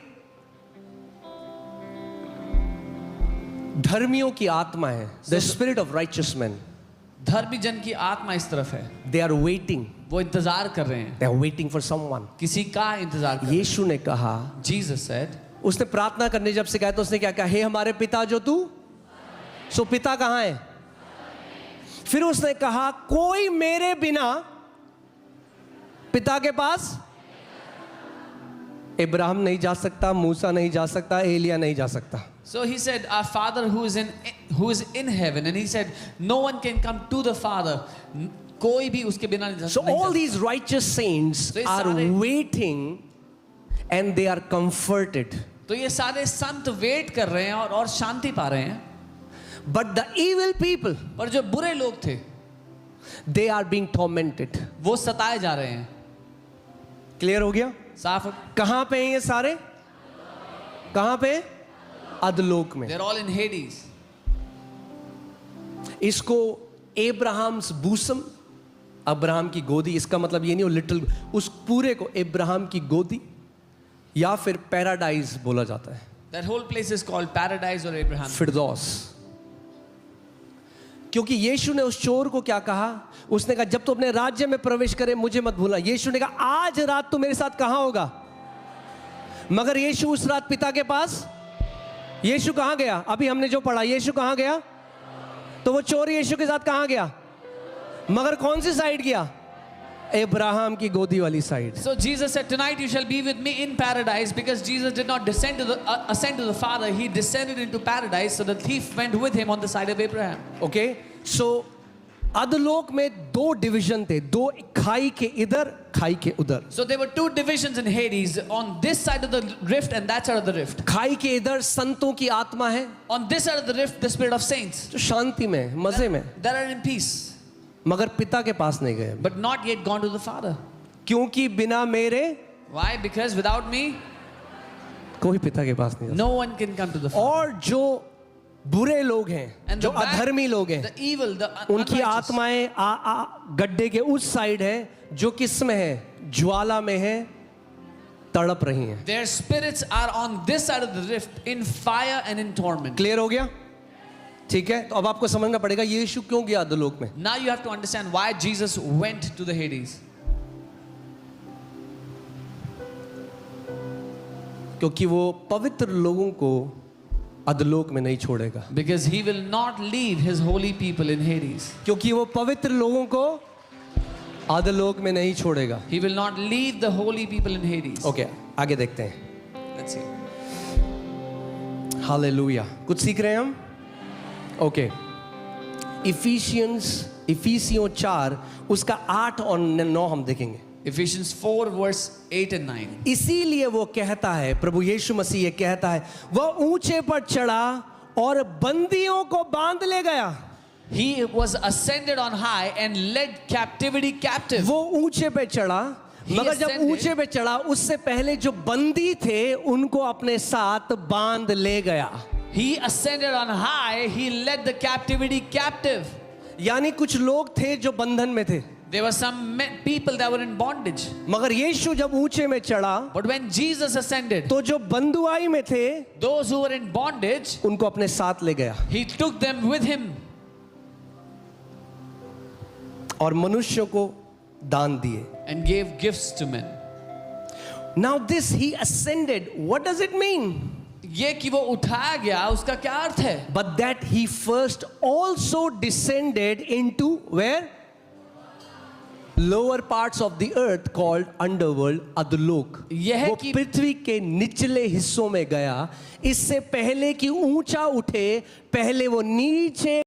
Speaker 2: धर्मियों की आत्मा है, the spirit of righteous man.
Speaker 1: धर्मी जन की आत्मा इस तरफ है.
Speaker 2: They are waiting.
Speaker 1: वो इंतजार कर रहे हैं.
Speaker 2: They are waiting for someone.
Speaker 1: किसी का इंतजार कर रहे हैं.
Speaker 2: यीशु ने कहा,
Speaker 1: Jesus said,
Speaker 2: उसने प्रार्थना करने जब सिखाया तो उसने क्या कहा? हे हमारे पिता जो तू. सो पिता कहां है? फिर उसने कहा, कोई मेरे बिना पिता के पास. इब्राहिम नहीं जा सकता, मूसा नहीं जा सकता, एलिया नहीं जा सकता.
Speaker 1: so he said, our Father who is in heaven, and he said, no one can come to the Father. कोई भी उसके बिना नहीं जा
Speaker 2: So all these righteous saints
Speaker 1: So ये
Speaker 2: are
Speaker 1: सारे-
Speaker 2: waiting and they are comforted.
Speaker 1: तो ये सारे संत वेट कर रहे हैं और शांति पा रहे हैं.
Speaker 2: But the evil people,
Speaker 1: और जो बुरे लोग थे,
Speaker 2: they are being tormented.
Speaker 1: वो सताए जा रहे हैं.
Speaker 2: क्लियर हो गया?
Speaker 1: साफ.
Speaker 2: कहां पे हैं ये सारे? कहां पे? अधलोक में.
Speaker 1: They're all in Hades.
Speaker 2: इसको एब्राहम्स बूसम, अब्राहम की गोदी, इसका मतलब ये नहीं वो लिटिल, उस पूरे को अब्राहम की गोदी या फिर पैराडाइज बोला जाता है.
Speaker 1: That whole place is called paradise or Abraham.
Speaker 2: फिरदौस। क्योंकि यीशु ने उस चोर को क्या कहा? उसने कहा जब तू अपने राज्य में प्रवेश करे मुझे मत भूलना। यीशु ने कहा आज रात तू मेरे साथ कहां होगा? मगर यीशु उस रात पिता के पास, यीशु कहां गया? अभी हमने जो पढ़ा, यीशु कहां गया? तो वो चोर यीशु के साथ कहां गया? मगर कौन सी साइड गया? अब्राहम की गोदी वाली side.
Speaker 1: So Jesus said, tonight you shall be with me in paradise, because Jesus did not ascend to the Father. He descended into paradise, so the thief went with him on the side of Abraham.
Speaker 2: Okay, so अधलोक में दो division थे, दो, खाई के इधर, खाई के उधर।
Speaker 1: So there were two divisions in Hades, on this side of the rift and that side of the rift.
Speaker 2: खाई के इधर संतों की आत्मा है,
Speaker 1: On this side of the rift, the spirit of saints
Speaker 2: जो शांति में, मजे में,
Speaker 1: that are in peace,
Speaker 2: मगर पिता के पास नहीं गए,
Speaker 1: but not yet gone to the Father.
Speaker 2: क्योंकि बिना मेरे
Speaker 1: Why? Because without me,
Speaker 2: कोई पिता के पास नहीं जा
Speaker 1: no one can come to the
Speaker 2: सकता।
Speaker 1: Father.
Speaker 2: और जो बुरे लोग हैं,
Speaker 1: And
Speaker 2: जो
Speaker 1: the bad,
Speaker 2: अधर्मी लोग हैं,
Speaker 1: the evil, the
Speaker 2: उनकी
Speaker 1: unrighteous,
Speaker 2: आत्माएं गड्ढे के उस साइड है, जो किस में है? ज्वाला में है, तड़प रही हैं।
Speaker 1: their spirits are on this side of the rift, in fire and in torment.
Speaker 2: Clear हो गया? ठीक है, तो अब आपको समझना पड़ेगा यीशु क्यों गया अधोलोक में।
Speaker 1: Now you have to understand why Jesus went to the Hades.
Speaker 2: क्योंकि वो पवित्र लोगों को अधोलोक में नहीं छोड़ेगा।
Speaker 1: Because he will not leave his holy people in Hades.
Speaker 2: क्योंकि वो पवित्र लोगों को अधोलोक में नहीं छोड़ेगा।
Speaker 1: He will not leave the holy people in Hades.
Speaker 2: Okay, आगे देखते हैं।
Speaker 1: Let's see.
Speaker 2: हालेलुया। कुछ सीख रहे हैं हम? ओके, इफिसियों 4 उसका 8 और 9 हम देखेंगे।
Speaker 1: Ephesians 4 verse 8 and 9.
Speaker 2: इसीलिए वो कहता है, प्रभु यीशु मसीह ये कहता है, वह ऊंचे पर चढ़ा और बंदियों को बांध ले गया।
Speaker 1: He was ascended on high and led captivity captive.
Speaker 2: वो ऊंचे पे चढ़ा, मगर जब
Speaker 1: ascended.
Speaker 2: ऊंचे पे चढ़ा उससे पहले जो बंदी थे उनको अपने साथ बांध ले गया।
Speaker 1: He ascended on high, he led the captivity captive.
Speaker 2: यानी कुछ लोग थे जो बंधन में थे,
Speaker 1: There were some people that were in bondage.
Speaker 2: मगर यीशु जब ऊंचे में चढ़ा
Speaker 1: But when Jesus ascended,
Speaker 2: तो जो बंधुआई में थे
Speaker 1: those who were in bondage,
Speaker 2: उनको अपने साथ ले गया
Speaker 1: he took them with him
Speaker 2: और मनुष्यों को दान दिए।
Speaker 1: and gave gifts to men.
Speaker 2: Now this he ascended, what does it mean?
Speaker 1: ये कि वो उठाया गया, उसका क्या अर्थ है?
Speaker 2: But that he first also descended into where? Lower parts of the earth called underworld, अधोलोक।
Speaker 1: यह
Speaker 2: वो
Speaker 1: कि
Speaker 2: पृथ्वी के निचले हिस्सों में गया, इससे पहले कि ऊंचा उठे, पहले वो नीचे